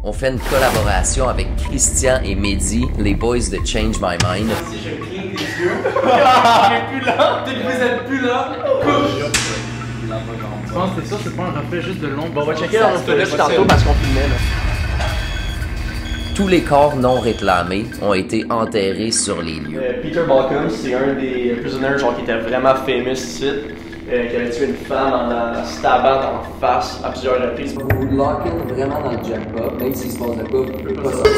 on fait une collaboration avec Christian et Mehdi, les boys de Change My Mind. Si je cligne des yeux, on n'est plus là, dès que vous êtes plus là, Je pense que c'est ça, c'est pas un reflet juste de l'ombre. Bon, on va checker dans mon flash tantôt parce qu'on filmait là. Tous les corps non réclamés ont été enterrés sur les lieux. Peter Balcom, c'est un des prisonniers genre, qui était vraiment famous ici, qui avait tué une femme en la stabant en face à plusieurs reprises. Vous lockez vraiment dans le jackpot, même s'il se passe de quoi, vous pouvez pas sortir.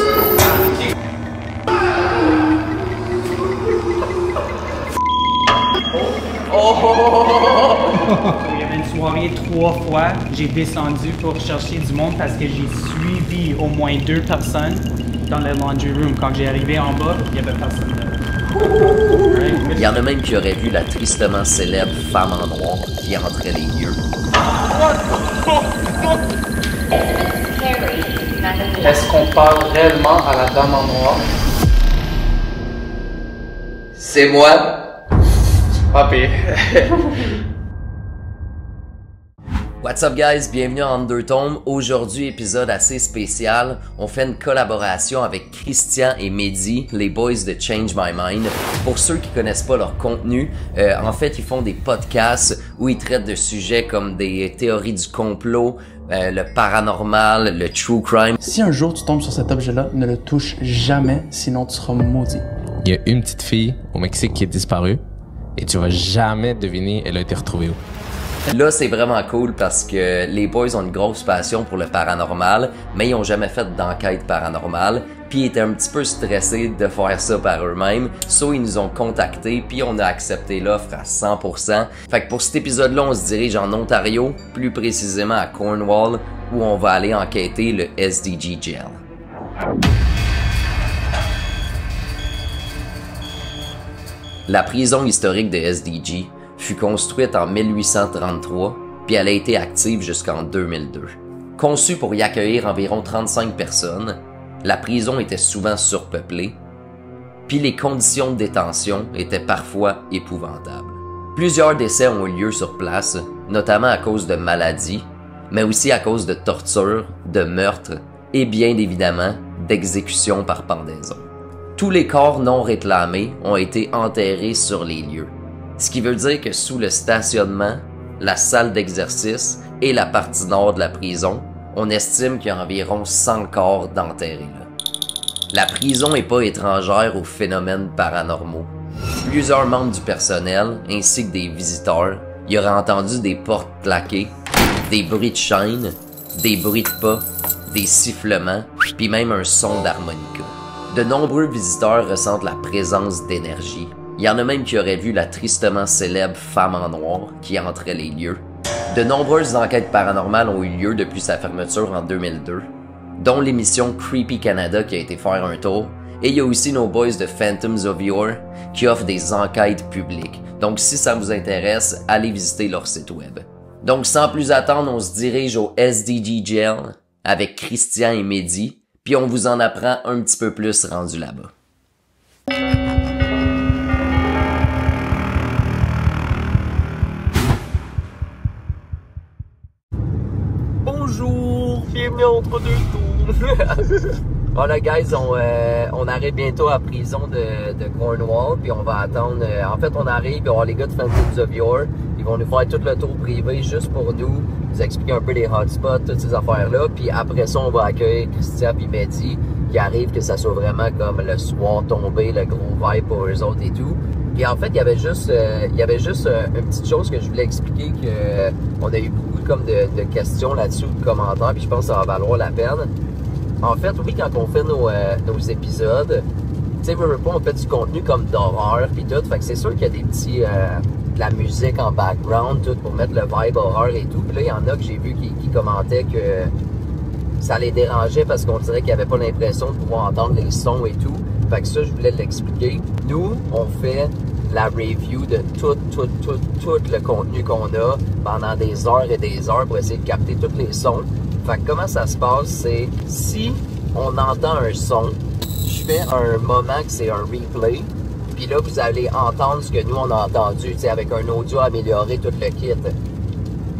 Il y avait une soirée 3 fois. J'ai descendu pour chercher du monde parce que j'ai suivi au moins 2 personnes dans le laundry room. Quand j'ai arrivé en bas, il n'y avait personne là. Il y en a même qui auraient vu la tristement célèbre femme en noir qui entrait les lieux. Est-ce qu'on parle réellement à la dame en noir? C'est moi! Ah, pis. What's up guys, bienvenue en Undertone. Aujourd'hui, épisode assez spécial. On fait une collaboration avec Christian et Mehdi, les boys de Change My Mind. Pour ceux qui connaissent pas leur contenu, en fait, ils font des podcasts où ils traitent de sujets comme des théories du complot, le paranormal, le true crime. Si un jour tu tombes sur cet objet-là, ne le touche jamais, sinon tu seras maudit. Il y a une petite fille au Mexique qui est disparue et tu vas jamais deviner elle a été retrouvée où. Là, c'est vraiment cool parce que les boys ont une grosse passion pour le paranormal, mais ils ont jamais fait d'enquête paranormale, puis ils étaient un petit peu stressés de faire ça par eux-mêmes. So, ils nous ont contactés, puis on a accepté l'offre à 100%. Fait que pour cet épisode-là, on se dirige en Ontario, plus précisément à Cornwall, où on va aller enquêter le SDG Jail. La prison historique de SDG fut construite en 1833, puis elle a été active jusqu'en 2002. Conçue pour y accueillir environ 35 personnes, la prison était souvent surpeuplée, puis les conditions de détention étaient parfois épouvantables. Plusieurs décès ont eu lieu sur place, notamment à cause de maladies, mais aussi à cause de tortures, de meurtres et bien évidemment d'exécutions par pendaison. Tous les corps non réclamés ont été enterrés sur les lieux. Ce qui veut dire que sous le stationnement, la salle d'exercice et la partie nord de la prison, on estime qu'il y a environ 100 corps d'enterrés là. La prison n'est pas étrangère aux phénomènes paranormaux. Plusieurs membres du personnel, ainsi que des visiteurs, y auraient entendu des portes claquer, des bruits de chaînes, des bruits de pas, des sifflements, puis même un son d'harmonica. De nombreux visiteurs ressentent la présence d'énergie. Il y en a même qui auraient vu la tristement célèbre femme en noir qui entrait les lieux. De nombreuses enquêtes paranormales ont eu lieu depuis sa fermeture en 2002, dont l'émission Creepy Canada qui a été faire un tour, et il y a aussi nos boys de Phantoms of Yore qui offrent des enquêtes publiques. Donc si ça vous intéresse, allez visiter leur site web. Donc sans plus attendre, on se dirige au SDG Jail avec Christian et Mehdi, puis on vous en apprend un petit peu plus rendu là-bas. Bonjour, bienvenue entre deux tours. Voilà guys, on arrive bientôt à la prison de Cornwall, puis on va attendre, en fait on arrive, il va y avoir les gars de Phantoms of Yore, ils vont nous faire tout le tour privé juste pour nous expliquer un peu les hotspots, toutes ces affaires-là, puis après ça on va accueillir Christian et Mehdi, qui arrive que ça soit vraiment comme le soir tombé, le gros vibe pour eux autres et tout. Puis en fait, il y avait juste une petite chose que je voulais expliquer, que on a eu beaucoup comme de questions là-dessus, de commentaires, puis je pense que ça va valoir la peine. En fait, oui, quand on fait nos épisodes, tu sais, on fait du contenu comme d'horreur puis tout, fait que c'est sûr qu'il y a des petits, de la musique en background, tout, pour mettre le vibe horreur et tout. Puis là, il y en a que j'ai vu qui commentaient que ça les dérangeait parce qu'on dirait qu'ils n'avaient pas l'impression de pouvoir entendre les sons et tout. Fait que ça, je voulais l'expliquer. Nous, on fait la review de tout le contenu qu'on a pendant des heures et des heures pour essayer de capter tous les sons. Fait que comment ça se passe, c'est si on entend un son, je fais un moment que c'est un replay, puis là, vous allez entendre ce que nous, on a entendu, tu sais, avec un audio amélioré, tout le kit.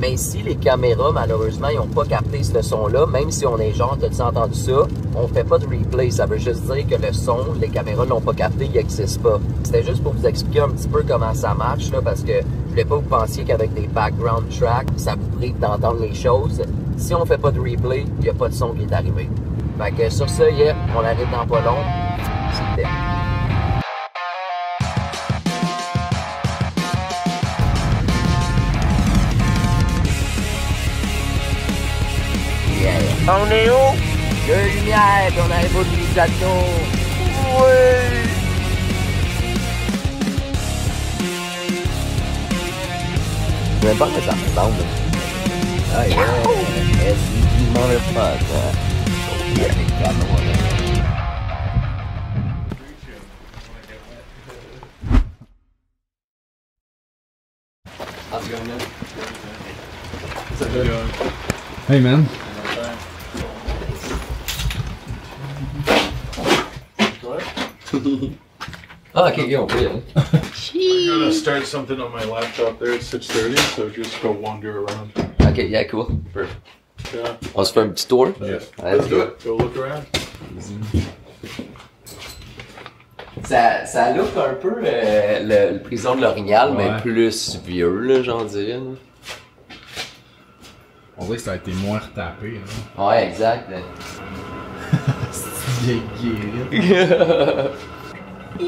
Mais si les caméras, malheureusement, ils n'ont pas capté ce son-là, même si on est genre, t'as-tu entendu ça, on fait pas de replay. Ça veut juste dire que le son, les caméras l'ont pas capté, il n'existe pas. C'était juste pour vous expliquer un petit peu comment ça marche, là, parce que je voulais pas que vous pensiez qu'avec des background tracks, ça vous prive d'entendre les choses. Si on fait pas de replay, il n'y a pas de son qui est arrivé. Fait que sur ça, yeah, on arrive dans pas long. C'était. On est où? De lumière, puis on arrive au utilisateur. Ouais! Je vais même pas que ça ressemble. Ah yeah! SDG motherfucker! Oh yeah, les canons là. How's it going, man? What's up, dude? Hey, man. Oh, okay, go. I'm gonna start something on my laptop there at 6:30, so just go wander around. Okay, yeah, cool. Perfect. Yeah. On se fait un petit tour? Yeah. Let's do it. Go look around. Ça look un peu le prison de l'Orignal, mais Ouais. plus vieux, là, j'en dirais. Là. On dirait que ça a été moins retapé. Hein. Ouais, exact. C'est vieille guérite. Oh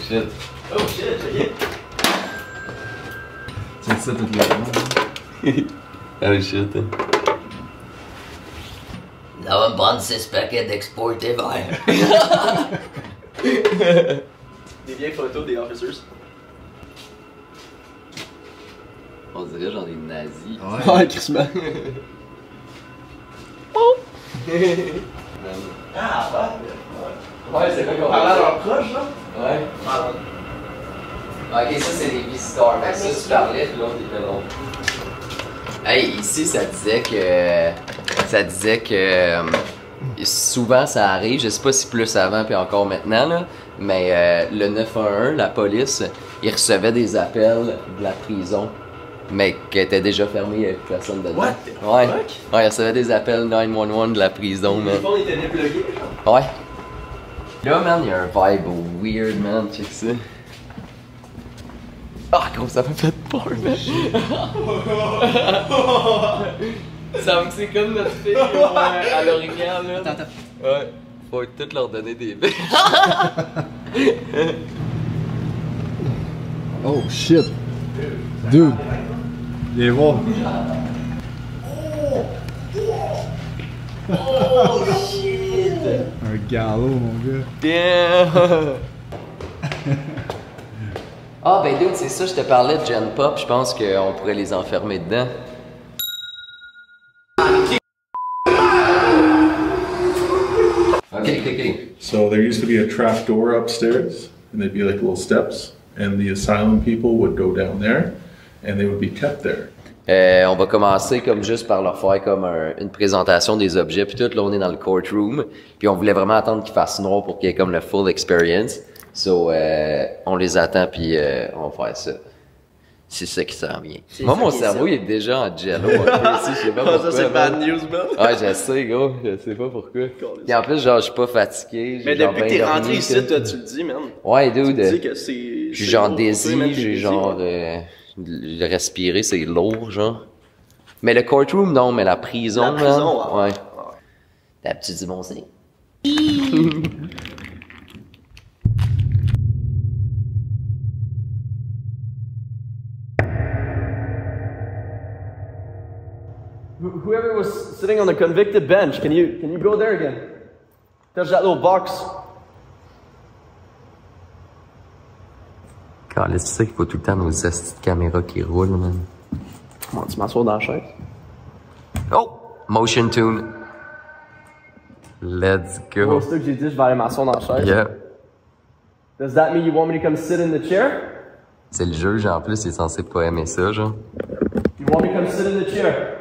shit. Oh shit, ok. C'est ça toute la journée. Oh shit. Là, on va me prendre 6 paquets d'exportés verts. Des vieilles photos des officers. On dirait genre des nazis. Ouais, crissement. Ah, ouais. Ouais, c'est vrai qu'on Parlant à leurs proches, là. Ouais. Ok, ça c'est les visiteurs. Fait que ça, tu parlais, puis l'autre était long. Hey, ici, ça disait que. Souvent, ça arrive, je sais pas si plus avant puis encore maintenant, là, mais le 911, la police, ils recevaient des appels de la prison, mais qui étaient déjà fermés, il n'y avait plus personne dedans. What? Ouais. Fuck? Ouais, ils recevaient des appels 911 de la prison, Les man. phones étaient déplugués, genre. Ouais. Là, man, il y a un vibe weird, man, check ça. Ah, gros, ça m'a fait peur, man. C'est comme notre fille à l'orignal, là. Attends. Ouais. Faut toutes leur donner des billes. Oh shit. Dude. Viens voir. Oh, shit! Un galop, mon gars. Damn! Ah, ben, dude, c'est ça, je te parlais de Gen Pop. Je pense qu'on pourrait les enfermer dedans. Okay. So there used to be a trap door upstairs, and they'd be like little steps, and the asylum people would go down there, and they would be kept there. On va commencer comme juste par leur faire comme une présentation des objets puis tout. Là, on est dans le courtroom. Puis on voulait vraiment attendre qu'il fasse noir pour qu'il y ait comme le full experience. So, on les attend puis on va faire ça. C'est ça qui s'en vient. Moi, mon cerveau, il est déjà en jello un peu ici. Je sais pas pourquoi. Ça, c'est bad news, man. Ouais, je sais, gros. Je sais pas pourquoi. Et en plus, genre, je suis pas fatigué. Mais genre depuis que bien t'es rentré dormi, ici, tout. toi, tu le dis, man. Ouais, Tu dude. dis que c'est. J'ai genre lourd, désir, toi, même j'ai tes genre le respirer, c'est lourd, genre. Mais le courtroom, non, mais la prison, La prison, là, ouais. T'as petit du bon signe. Whoever was sitting on the convicted bench, can you go there again? Touch that little box. Car c'est ça qu'il faut tout le temps nos astuces de caméra qui roulent, man. Comment tu m'assois dans la chaise? Oh! Motion tune. Let's go. C'est ça que j'ai dit, je vais aller m'asseoir dans la chaise. Yeah. Does that mean you want me to come sit in the chair? C'est le juge, en plus, il est censé pas aimer ça, genre. You want me to come sit in the chair?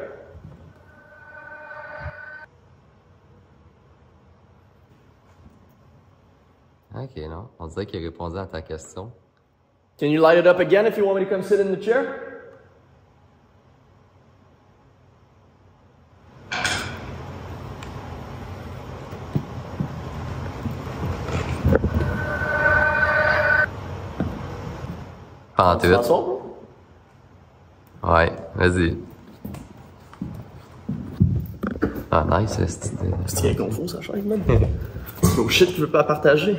Ok, non. On dirait qu'il a répondu à ta question. Can you light it up again if you want me to come sit in the chair? Pas en tout. Ouais, vas-y. Ah, nice, C'est inconfort, ça chaise, man. No shit, je veux pas partager.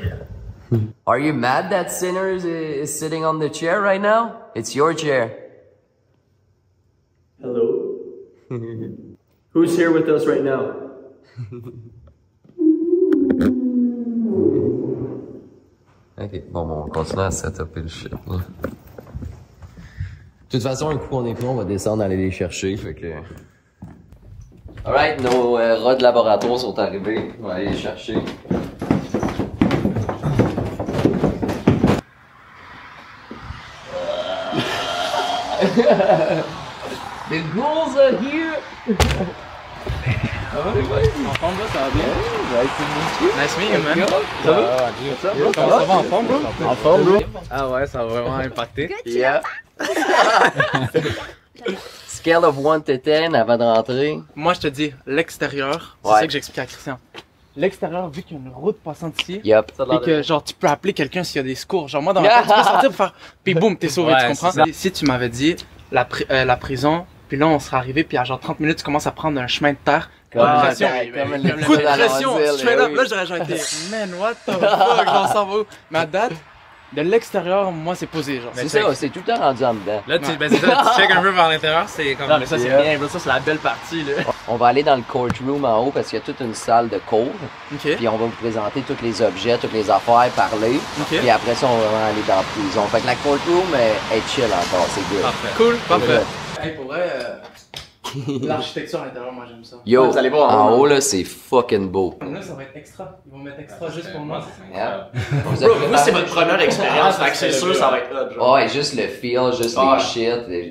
Are you mad that Sinner is sitting on the chair right now? It's your chair. Hello? Who's here with us right now? Ok, bon, on continue à setuper le shit, là. De toute façon, un coup qu'on est prêt, on va descendre aller les chercher, fait que... Alright, nos rats de laboratoire sont arrivés. On va aller les chercher. The ghouls are here! En forme, là, ça va bien? Nice meeting you, man. Ça va? Comment ça va en forme, bro? En forme, bro? Ah ouais, ça a vraiment impacté. Yeah. Scale of 1 to 10 avant de rentrer. Moi, je te dis, l'extérieur, c'est Ouais. ça que j'explique à Christian. L'extérieur, vu qu'il y a une route passante ici, Yup. et que genre tu peux appeler quelqu'un s'il y a des secours. Genre moi dans ma tête, tu peux sortir pour faire, puis boum, t'es sauvé, tu comprends? Si tu m'avais dit la prison, puis là on serait arrivé, puis à genre 30 minutes tu commences à prendre un chemin de terre, coup de pression, coup de pression, straight up, là j'aurais genre été, man what the fuck, j'en s'en va où? Mais à date, de l'extérieur, moi c'est posé genre. C'est ça, c'est tout le temps rendu en dedans. Là tu check un peu vers l'intérieur, c'est comme. Non, mais ça c'est bien, bro. Ça c'est la belle partie, là. On va aller dans le courtroom en haut parce qu'il y a toute une salle de cours. Ok. Puis on va vous présenter tous les objets, toutes les affaires, parler. Ok. Puis après ça, on va vraiment aller dans la prison. Fait que la courtroom est chill encore, c'est good. Parfait. Cool, parfait. Hey, pour vrai, l'architecture à l'intérieur, moi j'aime ça. Yo, Vous allez voir, en hein. haut là, c'est fucking beau. Là, ça va être extra. Ils vont mettre extra juste pour moi. Yeah. Bro, vous c'est votre première expérience, fait que c'est sûr ça va être hot, genre. Ouais, juste le feel, juste Ouais. les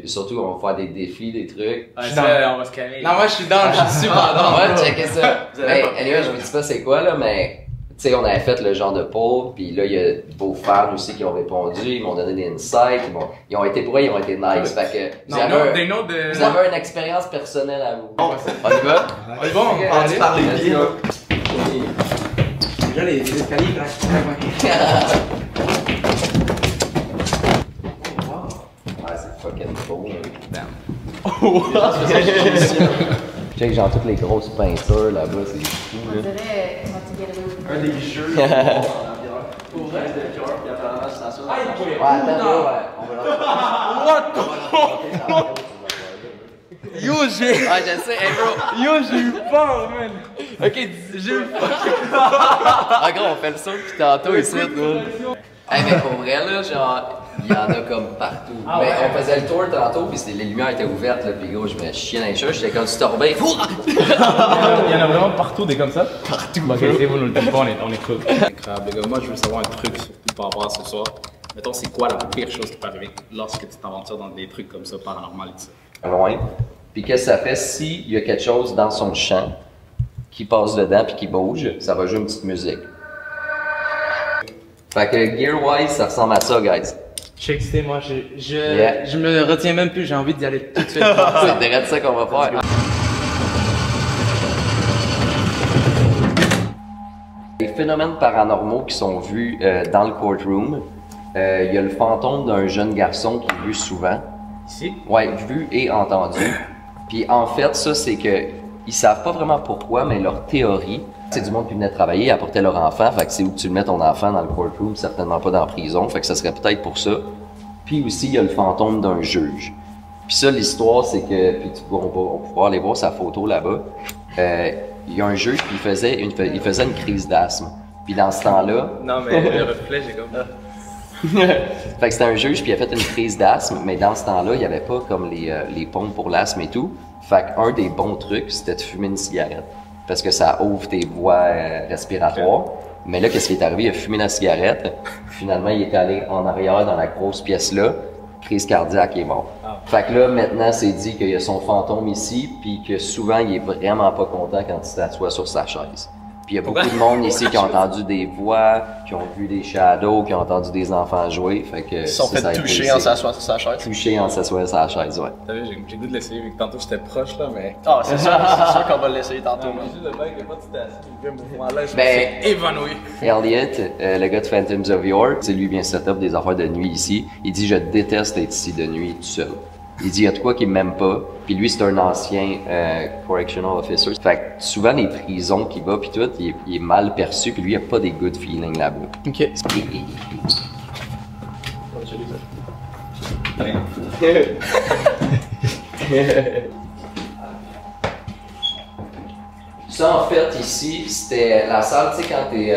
shit. Surtout, on va faire des défis, des trucs. On va se calmer. Non, moi je suis down, je suis super down. Ouais, checker ça. Vous avez Mais, pas- anyway, je vous dis pas c'est quoi, là, mais... Tu sais, on avait fait le genre de poll, puis là, il y a vos fans aussi qui ont répondu, ils m'ont donné des insights, ils ont été pour eux, ils ont été nice. Fait que vous avez une expérience personnelle à vous. On y va? C'est bon, Ok, on allez. va parler Let's bien. go. Déjà les escaliers, là. Ouais, c'est fucking beau. Check genre toutes les grosses peintures là-bas, c'est fou On là. dirait, comment tu dirais, Un des jeux. Pour vrai, de cœur, puis apparemment c'est à ça. Ouais, attends, ouais, Yo, j'ai. Ouais, je sais, hey bro. Yo, j'ai eu peur, man. Ok, j'ai eu peur. Ah gros, on fait le saut depuis tantôt ici, là. Hey, mais pour vrai là, genre, il y en a comme partout. Mais on faisait le tour tantôt, puis les lumières étaient ouvertes, là, puis gros, je me chiais dans les cheveux, j'étais comme tu tombais. Il y en a vraiment partout des comme ça? Partout. Ok, c'est vous nous le dites pas, on est cool. Incroyable, les gars. Moi, je veux savoir un truc surtout par rapport à ce soir. Mettons, c'est quoi la pire chose qui peut arriver lorsque tu t'aventures dans des trucs comme ça, paranormal et tout ça? Loin. Puis qu'est-ce que ça fait s'il y a quelque chose dans son champ qui passe dedans puis qui bouge, ça va jouer une petite musique. Fait que gear-wise, ça ressemble à ça, guys. Je suis excité, moi, Yeah. je me retiens même plus, j'ai envie d'y aller tout de suite. C'est direct ça qu'on va faire. Les phénomènes paranormaux qui sont vus dans le courtroom, il y a le fantôme d'un jeune garçon qui est vu souvent. Ici? Ouais, vu et entendu. Puis en fait, ça, c'est que ils savent pas vraiment pourquoi, mais leur théorie, c'est du monde qui venait travailler, apportait leur enfant, fait que c'est où que tu le mets ton enfant dans le courtroom, certainement pas dans la prison, fait que ça serait peut-être pour ça. Puis aussi, il y a le fantôme d'un juge. Puis ça, l'histoire, c'est que, puis on va pouvoir aller voir sa photo là-bas, il y a un juge, puis il faisait une crise d'asthme. Puis dans ce temps-là... Non, mais le reflet, j'ai comme... Fait que c'était un juge, puis il a fait une crise d'asthme, mais dans ce temps-là, il n'y avait pas comme les pompes pour l'asthme et tout. Fait qu'un des bons trucs, c'était de fumer une cigarette. Parce que ça ouvre tes voies respiratoires. Mais là, qu'est-ce qui est arrivé? Il a fumé la cigarette. Finalement, il est allé en arrière dans la grosse pièce-là. Crise cardiaque, il est mort. Fait que là, maintenant, c'est dit qu'il y a son fantôme ici, puis que souvent, il est vraiment pas content quand il s'assoit sur sa chaise. Puis il y a beaucoup de monde ici qui ont entendu des voix, qui ont vu des shadows, qui ont entendu des enfants jouer. Fait que ils se sont fait toucher en s'assoyant sur sa chaise. Toucher en s'assoyant sur la chaise, ouais. T'as vu, j'ai goût de l'essayer vu que tantôt j'étais proche là, mais. Ah, c'est sûr qu'on va l'essayer tantôt. Juste le mec, il a pas tout assis, il fait mouvement-là, je me Ben, suis évanoui. Elliot, le gars de Phantoms of Yore, c'est lui bien set-up des affaires de nuit ici. Il dit je déteste être ici de nuit tout seul. Il dit il y a de quoi qu'il m'aime pas. Puis lui c'est un ancien correctional officer. Fait que souvent les prisons qu'il va puis tout, il est mal perçu puis lui il a pas des good feelings là-bas. Ok. Ça, en fait, ici, c'était la salle, tu sais, quand t'es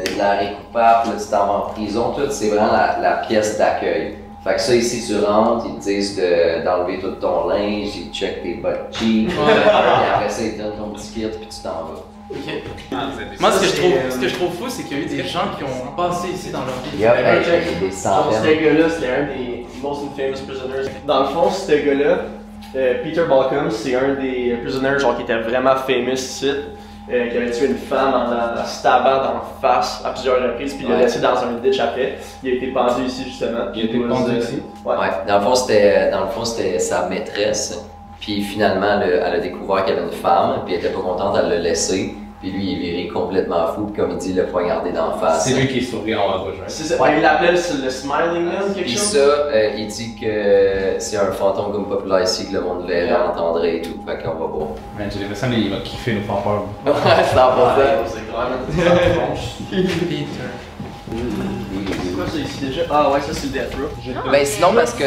des arrêts coupables, tu t'en vas en prison, tout, c'est vraiment la pièce d'accueil. Fait que ça, ici, tu rentres, ils te disent d'enlever tout ton linge, ils checkent tes bottes cheap, puis après ça, ils te donnent ton petit kit, puis tu t'en vas. Ok. Moi, ce que je trouve fou, c'est qu'il y a eu des gens qui ont passé ici dans leur vie. Il y a des centaines. Ce gars-là, c'était un des most infamous prisoners. Dans le fond, ce gars-là, Peter Balcom, c'est un des prisoners genre, qui était vraiment famous ici, qui avait tué une femme en la stabant d'en face à plusieurs reprises, puis il l'a laissé dans un ditch après. Il a été pendu ici justement. Il a été pendu ici? Ouais. Dans le fond, c'était sa maîtresse. Puis finalement, elle a découvert qu'elle avait une femme, puis elle était pas contente, elle l'a laissé. Puis lui, il est viré complètement fou, comme il dit, le poignardé d'en face. C'est lui qui est souris en haut à gauche. C'est ça, il l'appelle le Smiling Man, quelque chose. Puis ça, il dit que c'est un fantôme comme populaire ici, que le monde verrait, entendrait et tout. Fait qu'on va voir. Man, j'ai l'impression qu'il va kiffer nous faire peur. Ouais, c'est en passant. C'est vraiment Peter. C'est quoi ça ici déjà? Ah ouais, ça c'est le Death Row. Ben sinon, parce que.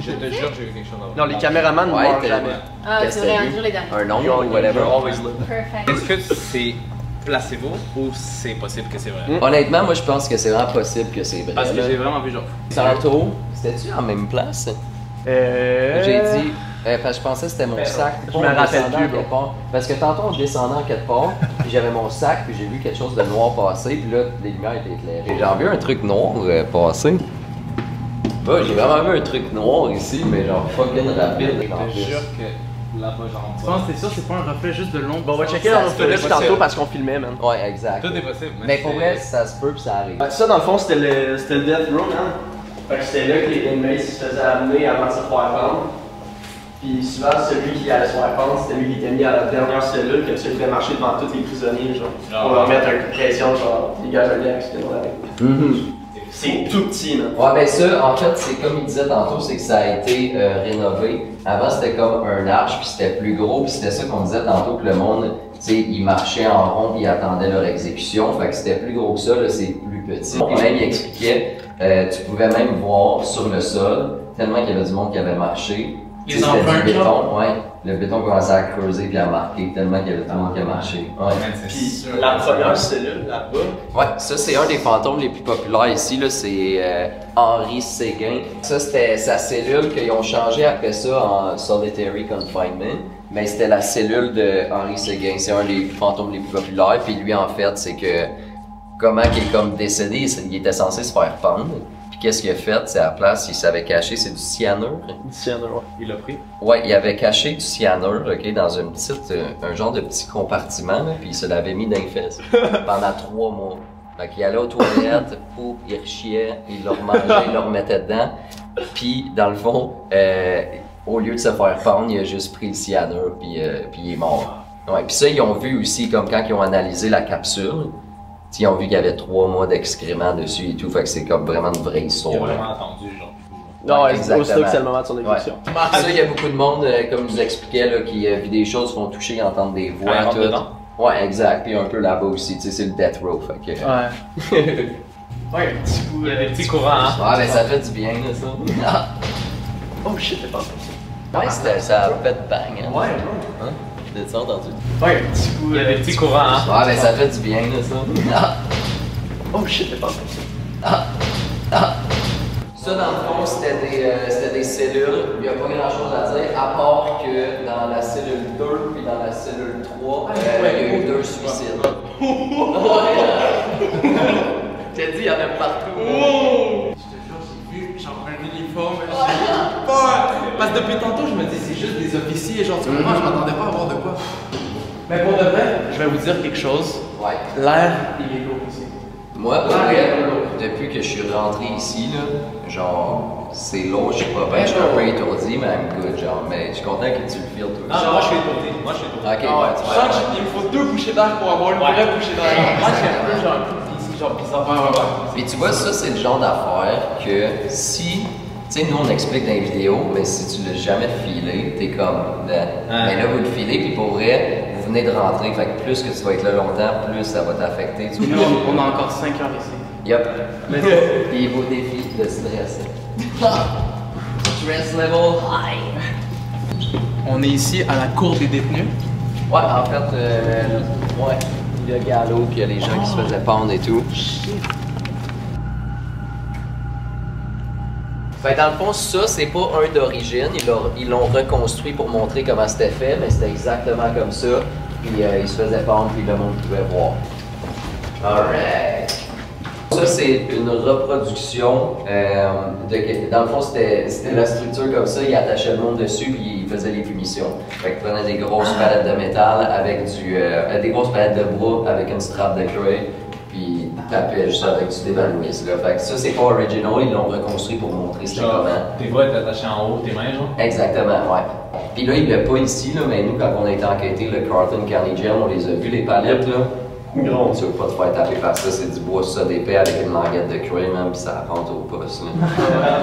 Je te jure, j'ai eu quelque chose à voir. Non, les caméramans ne meurent jamais. Ah, tu voudrais en dire les derniers. Un nom ou whatever. Perfect. Est-ce que c'est placebo ou c'est possible que c'est vrai? Honnêtement, moi je pense que c'est vraiment possible que c'est vrai. Parce que j'ai vraiment vu genre. Tantôt, c'était-tu en même place? J'ai dit. Parce que je pensais que c'était mon sac. Je me rappelle plus, parce que tantôt, on descendait en quelque part, puis j'avais mon sac, puis j'ai vu quelque chose de noir passer, puis là, les lumières étaient éclairées. J'ai vu un truc noir passer. Bah, j'ai vraiment vu un truc noir ici, mais genre fucking rapide. Je te jure que là-bas, genre. Je pense que c'est sûr, c'est pas un reflet juste de l'ombre. Bon, on va checker dans notre footage tantôt parce qu'on filmait, man. Ouais, exact. Tout est possible. Mais pour vrai, ça se peut, puis ça arrive. Ça, dans le fond, c'était le Death Row, man. Fait que c'était là que les inmates se faisaient amener avant de se faire pendre. Puis souvent, celui qui allait se faire pendre, c'était lui qui était mis à la dernière cellule, que tu le fais marcher devant tous les prisonniers, genre, pour leur mettre une pression, genre, les gars, je ce qu'ils ont C'est tout petit, man. Ouais, ben ça, en fait, c'est comme il disait tantôt, c'est que ça a été rénové. Avant, c'était comme un arche, puis c'était plus gros, puis c'était ça qu'on disait tantôt, que le monde, tu sais, ils marchaient en rond, puis ils attendaient leur exécution. Fait que c'était plus gros que ça, là, c'est plus petit. Puis même, il expliquait, tu pouvais même voir sur le sol, tellement qu'il y avait du monde qui avait marché. Les empreintes, du béton, ouais. Le béton commençait à creuser puis à marquer tellement qu'il y avait tout le monde qui a marché. Ouais. Puis la première cellule là-bas. Ouais, ça c'est un des fantômes les plus populaires ici, là, c'est Henry Séguin. Ça c'était sa cellule qu'ils ont changé après ça en Solitary Confinement. Mais c'était la cellule de Henry Séguin, c'est un des fantômes les plus populaires. Puis lui en fait, c'est que comment il est comme décédé, il était censé se faire pendre. Qu'est-ce qu'il a fait? C'est à la place, il s'avait caché, c'est du cyanure. Du cyanure, ouais. Il l'a pris? Ouais, il avait caché du cyanure, ok, dans une petite, un genre de petit compartiment, là, puis il se l'avait mis dans les fesses pendant 3 mois. Fait qu'il allait aux toilettes, il rechiait, il le remangeait, il le remettait dedans. Puis, dans le fond, au lieu de se faire pendre, il a juste pris le cyanure, puis il est mort. Ouais, puis ça, ils ont vu aussi, comme quand ils ont analysé la capsule. Ils ont vu qu'il y avait 3 mois d'excréments dessus et tout, fait que c'est comme vraiment une vraie histoire. Il a vraiment attendu, genre. Non, exactement. Aussitôt que c'est le moment de son exécution. Ouais. Ça, il y a beaucoup de monde, comme je vous expliquais, là, qui vit des choses, font toucher, entendent des voix, tout. Ouais, exact. Puis un peu là-bas aussi, tu sais, c'est le Death Row, fait que... Ouais. Ouais, un petit coup... Il y a des petits courants, hein. Ouais, ben ça fait du bien, là, ça. Oh shit, t'es pas... Ouais, ça a fait bang, hein. Ouais, hein? T'as-tu entendu? Ouais, un petit coup... Il y a des petits courants, hein. Ouais, ben ça fait du bien, là, ça. Oh shit, t'es pas... Ça, dans le fond, c'était des cellules. Il n'y a pas grand-chose à dire, à part que dans la cellule 2 puis dans la cellule 3, il y a eu 2 suicides. T'as dit, il y en a partout. Je te jure, j'ai vu genre un uniforme, j'ai pas... Parce que depuis tantôt, je me dis, c'est juste des officiers, genre, tu comprends, je m'attendais pas à voir de quoi. Mais pour de vrai, je vais vous dire quelque chose. Ouais. L'air, il est lourd ici. Moi, pour vrai, depuis que je suis rentré ici, là, genre, c'est lourd, je sais pas bien, je suis un peu étourdi, mais I'm good, genre, mais je suis content que tu le files toi. Non, moi je suis étourdi. Moi je suis étourdi. Ok, Ah ouais, tu je sens qu'il me faut 2 bouchées d'air pour avoir une vraie bouchée d'air. Moi j'ai un peu genre ici, genre bizarre. Mais tu vois, ça, c'est le genre d'affaire que si, tu sais, nous on explique dans les vidéos, mais si tu l'as jamais filé, t'es comme, mais là vous le filez, puis pour vrai, vous venez de rentrer, fait que plus que tu vas être là longtemps, plus ça va t'affecter. Nous, on a encore 5 heures ici. Yup. Puis vos défis de stress. Stress level high. On est ici à la cour des détenus. Ouais, en fait, ouais, il y a Gallo, puis il y a les gens qui se faisaient pendre et tout. Fait dans le fond, ça, c'est pas un d'origine. Ils l'ont reconstruit pour montrer comment c'était fait, mais c'était exactement comme ça. Puis ils se faisaient pendre, puis le monde pouvait voir. Alright. Ça, c'est une reproduction dans le fond, c'était la structure comme ça. Ils attachaient le monde dessus, puis ils faisaient les punitions. Fait qu'ils prenaient des grosses palettes de métal avec des grosses palettes de bois avec une strap de cuir. Puis ils tapaient juste avec du dévalouisme. Fait que ça, c'est pas original, ils l'ont reconstruit pour montrer c'était comment. Tes bras étaient attachés en haut, tes mains, genre? Exactement, ouais. Puis là, il l'a pas ici, là, mais nous, quand on a été enquêtés, le Carlton County Jail, on les a vus, les palettes, là. Gros. Tu veux pas te faire taper par ça, c'est du bois ça d'épais avec une languette de cuir, même, pis ça rentre au poste, là.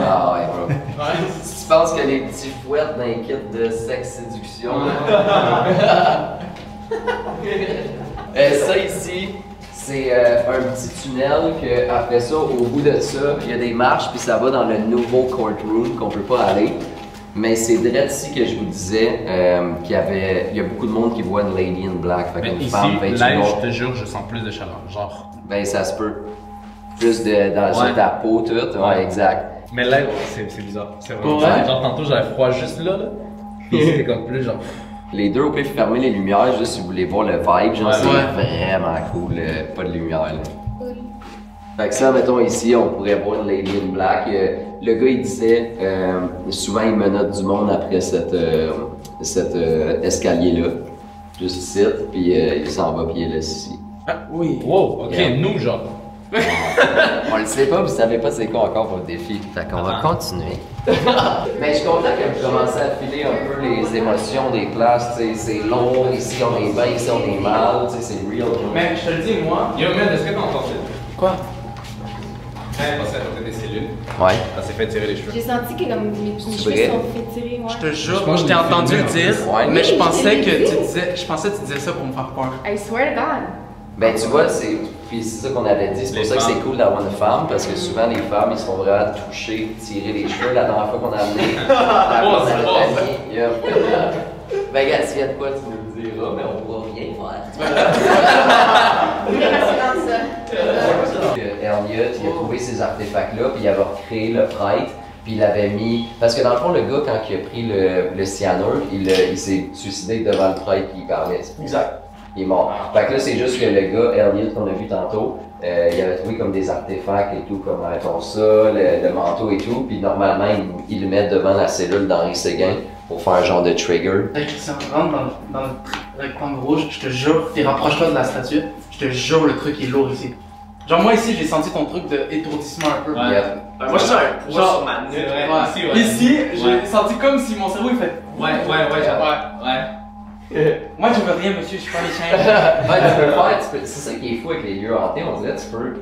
Ah ouais, bro. Ouais. Si tu penses que les petits fouettes dans les kits de sexe-séduction, ça ici, c'est un petit tunnel que après ça, au bout de ça, il y a des marches puis ça va dans le nouveau courtroom qu'on peut pas aller. Mais c'est direct ici que je vous disais qu'il y a beaucoup de monde qui voit une lady in black. Fait ici, femme là, je te jure, je sens plus de chaleur, genre. Ben ça se peut. Plus sur ta peau, tout. Ouais, exact. Mais là, c'est bizarre. C'est vraiment bizarre. Genre tantôt j'avais froid juste là. Puis c'était comme plus genre. Les deux, on peut fermer les lumières juste si vous voulez voir le vibe, genre c'est vraiment cool, pas de lumière là. Fait que ça, mettons ici, on pourrait voir une lady in black. Le gars il disait, souvent il menotte du monde après cet escalier là, juste ici, puis il s'en va puis il est là ici. Ah oui. Wow, ok, nous genre. On le sait pas, vous savez pas c'est quoi encore votre défi. Fait qu'on va continuer. Mais je suis content que vous commencez à filer un peu les émotions des places, tu sais, c'est long, ici on est bien, ici on est mal, tu sais, c'est real. Mais je te le dis, moi... Yo, man, est-ce que t'as entendu? Quoi? Quand elle est passée à côté des cellules, ouais. Elle s'est fait tirer les cheveux. J'ai senti que comme mes cheveux sont fait tirer, ouais. Je te jure, je t'ai entendu le dire, mais je pensais que tu disais ça pour me faire peur. I swear to God. Ben tu vois, c'est ça qu'on avait dit, c'est pour ça que c'est cool d'avoir une femme, parce que souvent les femmes, ils se font vraiment toucher, tirer les cheveux. La dernière fois qu'on a amené ben gars, s'il y a de quoi, tu nous le diras, mais on pourra rien faire. Elliot, il a trouvé ces artefacts-là, puis il avait recréé le prêtre, puis il l'avait mis... Parce que dans le fond, le gars, quand il a pris le cyanure, il s'est suicidé devant le prêtre qui parlait. Exact. Il est mort. Fait que là, c'est juste que le gars, Elliot, qu'on a vu tantôt, il avait trouvé comme des artefacts et tout, comme ça, le manteau et tout, puis normalement, il le met devant la cellule d'Henri Séguin pour faire un genre de trigger. Hey Christian, rentre dans le rectangle rouge, je te jure, t'es rapproche-toi de la statue, je te jure, le truc est lourd ici. Genre moi ici, j'ai senti ton truc d'étourdissement un peu. Ouais. Moi, je sens un poids sur ma nuque. Ici, j'ai senti comme si mon cerveau il fait... Ouais. Moi je veux rien monsieur, je suis pas les chiens. Ouais, c'est ça qui est fou avec les lieux hantés, on dirait que tu peux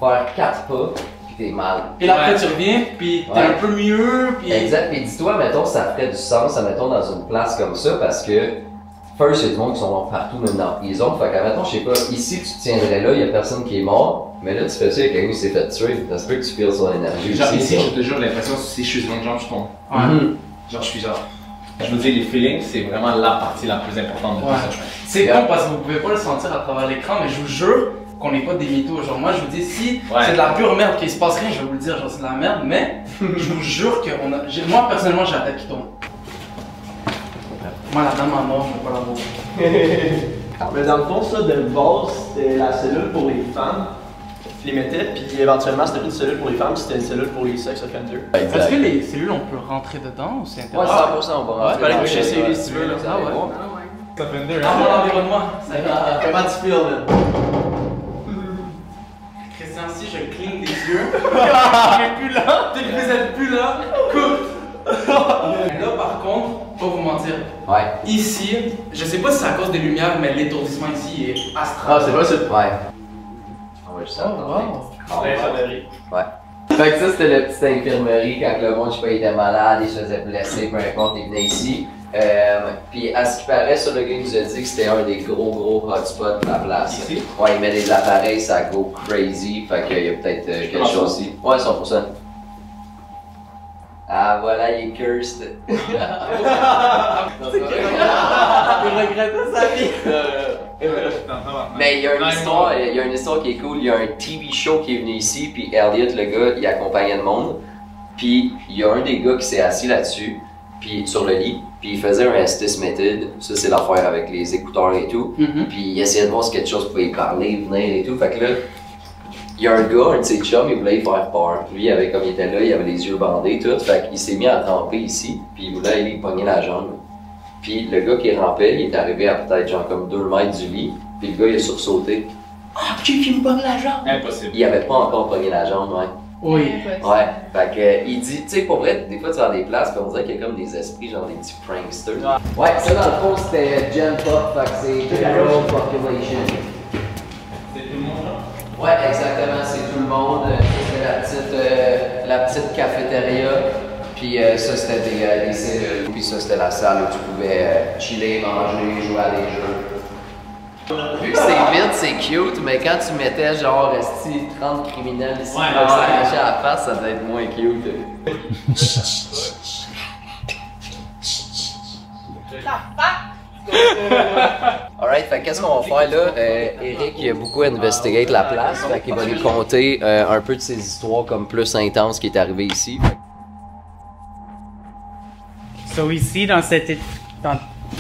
faire 4 pas puis t'es mal. Puis après tu reviens, puis t'es un peu mieux, puis... Exact, puis dis-toi, mettons, ça ferait du sens, mettons, dans une place comme ça, parce que first, il y a du monde qui sont partout, même dans la prison, fait que, mettons, je sais pas, ici tu tiendrais là, il y a personne qui est mort, mais là tu fais ça, il y a quelqu'un qui s'est fait tuer, ça se peut que tu perds son énergie. Genre ici, j'ai toujours l'impression que si je suis sur une jambe, je tombe. Genre je suis genre... Je veux dire, les feelings, c'est vraiment la partie la plus importante de tout ça. C'est con parce que vous pouvez pas le sentir à travers l'écran, mais je vous jure qu'on n'est pas des mythos. Genre moi je vous dis, si c'est de la pure merde, qu'il se passe rien, je vais vous le dire, genre c'est de la merde, mais je vous jure que moi personnellement j'ai la tête qui tombe. Moi la dame en mort, je veux pas la voir. Mais dans le fond, ça, de base, c'était la cellule pour les femmes. Je les mettais, puis éventuellement, c'était plus une cellule pour les femmes, c'était une cellule pour les sex offenders. Est-ce que les cellules, on peut rentrer dedans ou c'est interdit? Ouais, 100%, on va rentrer. Tu peux aller coucher si tu veux. Ah ouais? Ça fait 2 ans. L'environnement. Comment tu feels, là? Christian, si je cligne des yeux, on n'est plus là, dès que vous êtes plus là, coupe! Là, par contre, pas vous mentir. Ouais. Ici, je sais pas si c'est à cause des lumières, mais l'étourdissement ici est astral. Ah, c'est pas ça? Ouais. On va juste attendre. L'infirmerie. Ouais. Fait que ça, c'était la petite infirmerie quand le monde, je sais pas, il était malade, il se faisait blesser, peu importe, il venait ici. Puis à ce qui paraît, ça, le gars nous a dit que c'était un des gros hotspots de la place. Ici? Ouais, il met des appareils, ça go crazy, fait qu'il y a peut-être quelque chose ici. Ouais, 100%. Ah voilà, il est cursed. Il regrette sa vie. Mais il y a une histoire qui est cool. Il y a un TV show qui est venu ici, puis Elliot, le gars, il accompagnait le monde. Puis il y a un des gars qui s'est assis là-dessus, puis sur le lit, puis il faisait un Estes Method. Ça, c'est l'affaire avec les écouteurs et tout. Puis il essayait de voir si quelque chose pouvait y parler, venir et tout. Fait que là, il y a un gars, un de ses chums, il voulait y faire peur. Lui, il avait, comme il était là, il avait les yeux bandés, tout. Fait qu'il s'est mis à ramper ici, puis il voulait aller y pogner la jambe. Puis le gars qui rampait, il est arrivé à peut-être genre comme 2 mètres du lit, puis le gars, il a sursauté. Ah, qui me pogne la jambe? Impossible. Il avait pas encore pogné la jambe, ouais. Oui. Ouais, fait que il dit, tu sais, pour vrai, des fois tu vas dans des places, puis on dirait qu'il y a comme des esprits, genre des petits pranksters. Ouais, ça dans le fond, c'était Gen Pop, fait que c'est General Population. C'est tout le monde, là? Ouais, exactement, c'est tout le monde. C'était la petite cafétéria. Puis ça, c'était des cellules. Puis ça, c'était la salle où tu pouvais chiller, manger, jouer à des jeux. Vu que c'est vite, c'est cute, mais quand tu mettais genre 30 criminels ici, ça cachait à la face, ça devait être moins cute. Alright, fait qu'est-ce qu'on va faire là? Eric il a beaucoup investigate la place, fait qu'il va nous conter un peu de ses histoires comme plus intenses qui est arrivé ici. So ici, dans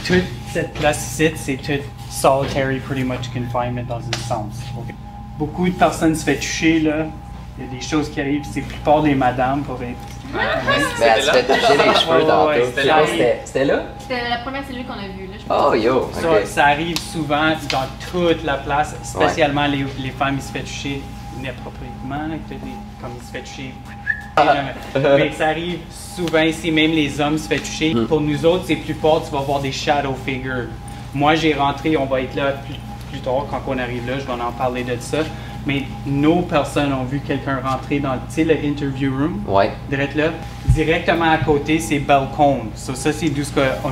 toute cette place ici, c'est tout solitary, pretty much confinement dans un sens. Okay. Beaucoup de personnes se fait toucher là. Il y a des choses qui arrivent, c'est la plupart des madames pour être. Mais elle se fait toucher les cheveux dans tout. C'était là? C'était la première cellule qu'on a vue, là, je pense. Oh yo! Okay. Ça arrive souvent dans toute la place, spécialement les femmes, ils se font toucher inappropriément, comme ils se font toucher. Mais ça arrive souvent ici, même les hommes se font toucher. Pour nous autres, c'est plus fort, tu vas voir des shadow figures. Moi, j'ai rentré, on va être là plus tard, quand on arrive là, je vais en parler de ça. Mais nos personnes ont vu quelqu'un rentrer dans le interview room. Ouais. Direct là. Directement à côté, c'est balcon. So, ça, c'est d'où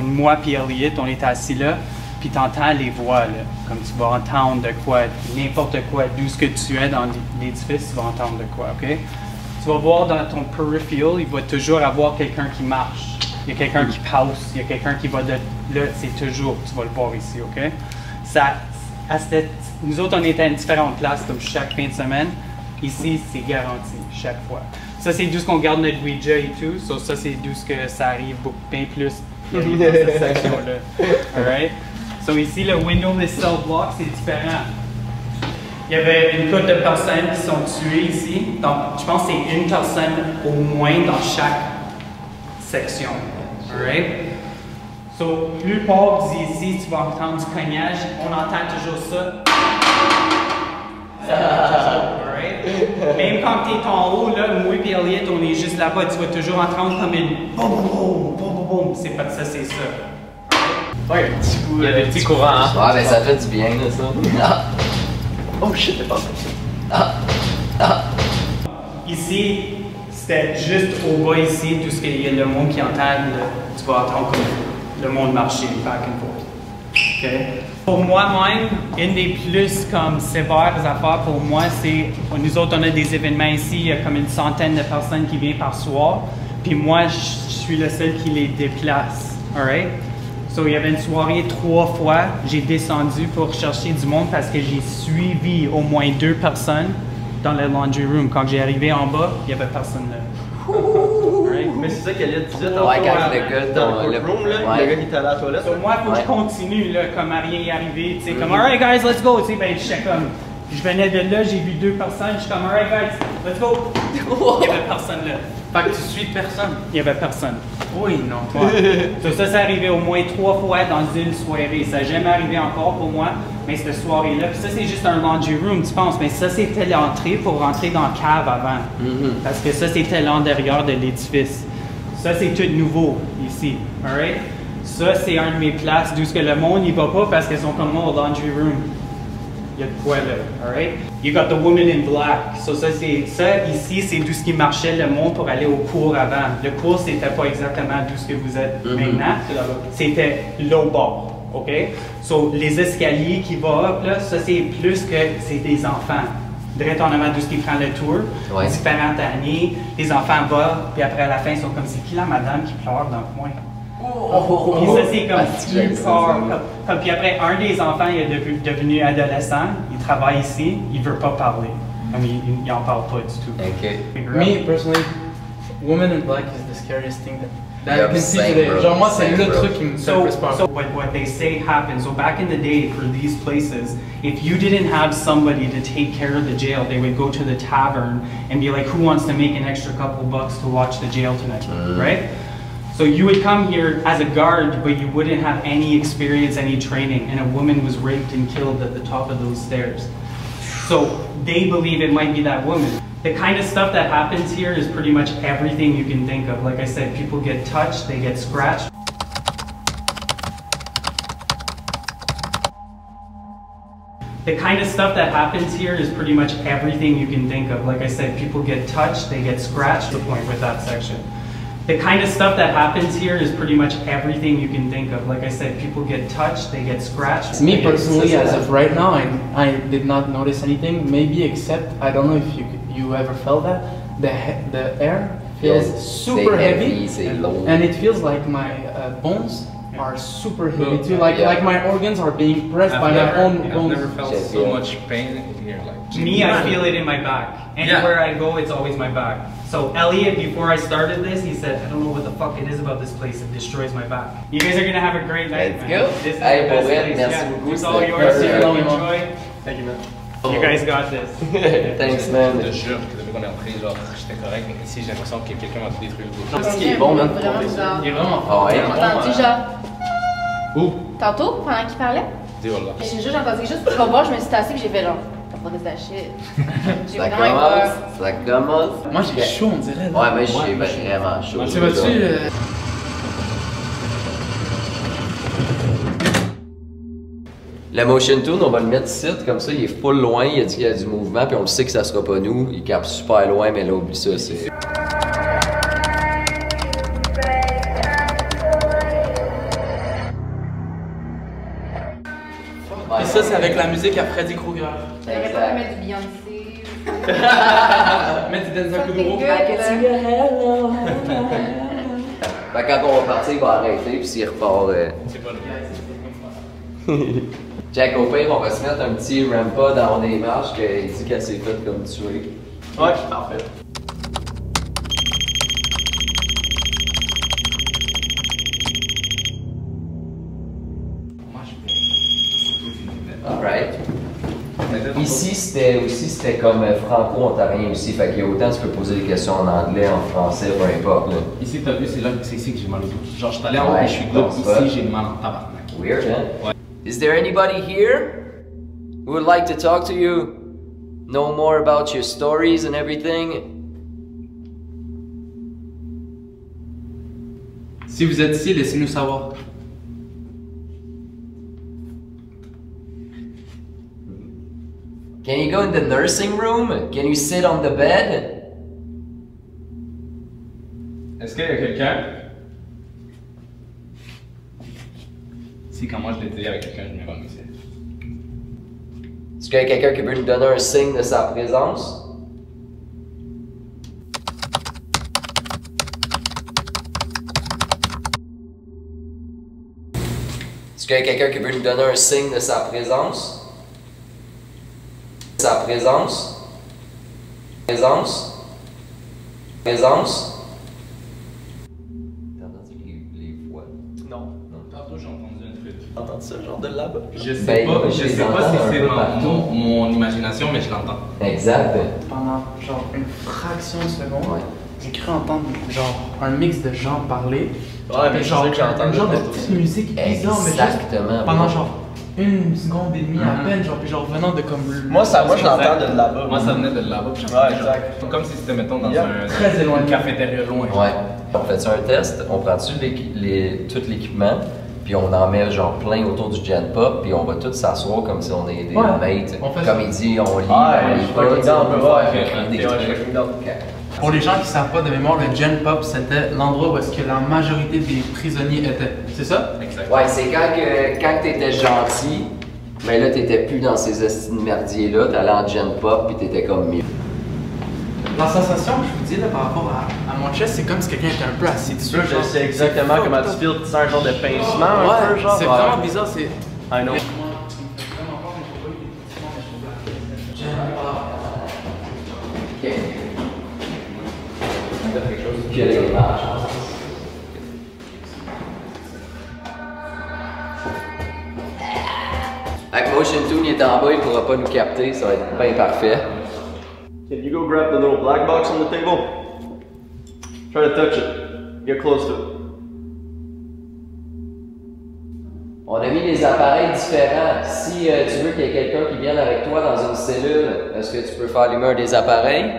moi et Elliot, on est assis là. Puis tu entends les voix, là. Comme tu vas entendre de quoi, n'importe quoi, d'où ce que tu es dans l'édifice, tu vas entendre de quoi, OK? Tu vas voir dans ton peripheral, il va toujours avoir quelqu'un qui marche. Il y a quelqu'un qui passe, il y a quelqu'un qui va de là, c'est toujours, tu vas le voir ici, OK? Nous autres, on était à une différente place, comme chaque fin de semaine. Ici, c'est garanti, chaque fois. Ça, c'est d'où ce qu'on garde notre Ouija et tout. So, ça, c'est d'où ce que ça arrive beaucoup bien plus dans cette section-là. Alright? So, ici, le windowless cell block, c'est différent. Il y avait une couple de personnes qui sont tuées ici. Donc, je pense que c'est une personne au moins dans chaque section. Alright? So, plus fort ici, tu vas entendre du cognage. On entend toujours ça. Alright? Même quand tu es en haut, là, moi et Elliot, on est juste là-bas, tu vas toujours entendre comme une boum, boum, boum, boum, boum. C'est pas ça, c'est ça. Ouais, il y a des petits courants, hein? Ouais, mais ça fait du bien, là, ça. Oh shit, t'es pas Ici, c'était juste au bas ici, tout ce qu'il y a le monde qui entend, tu vas entendre comme le monde marcher back and forth. Okay? Pour moi-même, une des plus comme sévères affaires pour moi, c'est nous autres on a des événements ici, il y a comme une centaine de personnes qui viennent par soir, puis moi je suis le seul qui les déplace. Alright? So, il y avait une soirée 3 fois, j'ai descendu pour chercher du monde parce que j'ai suivi au moins 2 personnes dans le laundry room. Quand j'ai arrivé en bas, il n'y avait personne là. Right? Mais c'est ça qu'elle disait tantôt. Ouais, quand le gars dans le room, là, ouais. le gars qui était à la toilette. So, moi, il faut que je continue, là, comme à rien y arriver. Tu sais, comme, alright guys, let's go. Tu sais, ben, j'étais comme, je venais de là, j'ai vu 2 personnes, je suis comme, alright guys, let's go. Il n'y avait personne là. Fait que tu suis personne. Il n'y avait personne. Oui, non. Ouais. Ça s'est arrivé au moins 3 fois dans une soirée. Ça n'a jamais arrivé encore pour moi, mais cette soirée-là. Puis ça, c'est juste un laundry room, tu penses. Mais ça, c'était l'entrée pour rentrer dans la cave avant. Parce que ça, c'était l'intérieur de l'édifice. Ça, c'est tout nouveau ici. Alright? Ça, c'est un de mes places d'où le monde n'y va pas parce qu'ils sont comme moi au laundry room. Il y a de quoi là, alright? You got the woman in black. So ça ici, c'est d'où ce qui marchait le monde pour aller au cours avant. Le cours, c'était pas exactement d'où ce que vous êtes maintenant. C'était l'au bord, ok? So les escaliers qui vont up là, ça c'est plus que c'est des enfants. Direct en avant d'où ce qui prend le tour, différentes années, les enfants vont, puis après à la fin ils sont comme c'est qui la madame qui pleure dans le coin? Puis ça, c'est comme plus fort. Puis après, un des enfants il est devenu adolescent, il travaille ici, il veut pas parler. Il en parle pas du tout. Okay. Me, personally, woman in black is the scariest thing that I can see today. Genre, moi, c'est le truc qui me fait plus peur. So what they say happens. So back in the day, for these places, if you didn't have somebody to take care of the jail, they would go to the tavern and be like, who wants to make an extra couple bucks to watch the jail tonight, right? So you would come here as a guard, but you wouldn't have any experience, any training, and a woman was raped and killed at the top of those stairs. So they believe it might be that woman. The kind of stuff that happens here is pretty much everything you can think of. Like I said, people get touched, they get scratched. The kind of stuff that happens here is pretty much everything you can think of. Like I said, people get touched, they get scratched, the point with that section. The kind of stuff that happens here is pretty much everything you can think of. Like I said, people get touched, they get scratched. Me personally, as of right now, I did not notice anything. Maybe except, I don't know if you ever felt that, the air feels super heavy, and it feels like my bones are super heavy too. Like my organs are being pressed by my own bones. I've never felt so much pain in here. Like me, I feel it in my back. Anywhere I go, it's always my back. So Elliot, before I started this, he said, I don't know what the fuck it is about this place. It destroys my back. You guys are gonna have a great night, man. Let's go. This is the best place. Yeah, it's all yours. Enjoy. Thank you, man. You guys got this. Thanks, man. Je te jure que depuis qu'on est entré, genre, j'étais correct, mais ici, j'ai l'impression que quelqu'un m'a détruit le Ce qui est bon, man. Il est vraiment fort. Ah ouais. Entendu genre. Où? Tantôt, pendant qu'il parlait. Dis voilà. J'ai entendu quelque chose, tu vas voir, je me suis tassée et j'ai fait genre. T'as pas de ta shit. J'ai Ça vraiment commence, peur. ça commence. Moi, j'ai chaud, on dirait. Là. Ouais, mais j'ai vraiment chaud. Tu vas-tu... Le motion tune, on va le mettre ici, comme ça, il est full loin, il a dit qu'il y a du mouvement, puis on le sait que ça sera pas nous. Il capte super loin, mais là, oublie ça, c'est... Et ça, c'est avec la musique à Freddy Krueger. J'aurais pas pu mettre du Beyoncé. Mettre du Denzel Kuduro. Fait que quand on va partir, il va arrêter, puis s'il repart... C'est pas le Jack, au pire, on va se mettre un petit rampa dans des marches qu'il dit qu'elle s'est faite comme tuer. Ouais, parfait. Alright. Ici, c'était comme franco-ontarien aussi, fait qu'il y a autant tu peux poser des questions en anglais, en français, peu importe. Là. Ici, t'as vu, c'est ici que j'ai mal au dos. Genre, je suis allé en haut et je suis good. Ici, j'ai mal en tabarnak. Weird, hein? Ouais. Is there anybody here who would like to talk to you? Know more about your stories and everything? Si vous êtes ici, laissez-nous savoir. Can you go in the nursing room? Can you sit on the bed? Est-ce qu'il y a quelqu'un? Si, quand moi je l'ai dit avec quelqu'un, je me rends ici. Est-ce qu'il y a quelqu'un qui veut nous donner un signe de sa présence? Est-ce qu'il y a quelqu'un qui veut nous donner un signe de sa présence? Sa présence? Présence? Présence? T'as entendu les voix? Non. Tantôt j'ai entendu un truc. T'as entendu ça, genre de là-bas? Je sais pas si c'est mon imagination, mais je l'entends. Exact. Pendant genre une fraction de seconde, j'ai cru entendre genre un mix de gens parler. Ouais, mais genre, c'est que j'ai entendu. Un genre de petite musique bizarre, mais juste pendant genre 1 seconde et demie à peine, genre, puis genre venant de comme. Moi, je l'entends de là-bas. Moi, ça venait de là-bas, puis Ouais, exact. comme si c'était, mettons, dans très éloigné. une cafétéria loin. Ouais. On fait un test, on prend-tu tout l'équipement, puis on en met genre plein autour du Gen Pop, puis on va tous s'asseoir comme si on est des mates. Comme il dit, on lit, on lit pas, on peut faire des trucs. Pour les gens qui savent pas de mémoire, le Gen Pop, c'était l'endroit où est-ce que la majorité des prisonniers étaient. C'est ça? Exactement. Ouais, c'est quand t'étais gentil, mais là t'étais plus dans ces estimes merdiers-là, t'allais en Gen Pop pis t'étais comme mieux. La sensation que je vous dis là par rapport à mon chest, c'est comme si quelqu'un était un peu assis dessus. Je sais exactement comment tu feels, tu sens un genre de pincement un peu, genre. C'est vraiment bizarre, c'est... I know. Quelle image. Avec Motion Toon, il est en bas, il pourra pas nous capter, ça va être bien parfait. Can you go grab the little black box on the table? Try to touch it. Get close to it. On a mis des appareils différents. Si tu veux qu'il y ait quelqu'un qui vienne avec toi dans une cellule, est-ce que tu peux faire allumer un des appareils?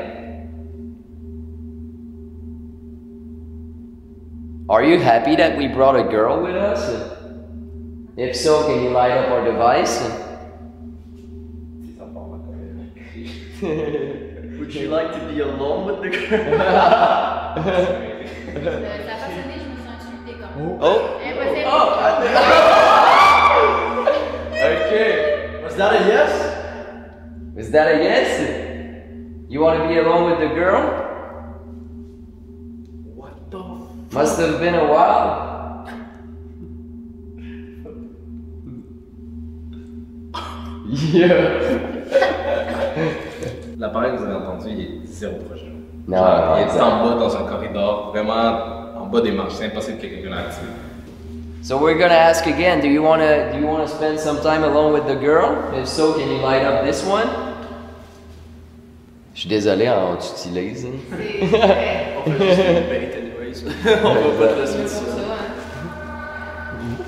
Are you happy that we brought a girl with us? If so, can you light up our device? Would you like to be alone with the girl? Ça a pas sonné, je me suis insultée comme. Oh! Impossible. Okay. Was that a yes? Is that a yes? You want to be alone with the girl? What the fuck? Must have been a while. Yeah. L'appareil que vous avez entendu, il est zéro proche. Non, il est en bas dans un corridor, vraiment en bas des marches. C'est impossible que quelqu'un l'active. So we're gonna ask again. Do you wanna spend some time alone with the girl? If so, can you light up this one? Je suis désolé, on t'utilise. On fait juste une bait anyways. On va pas te laisser ça.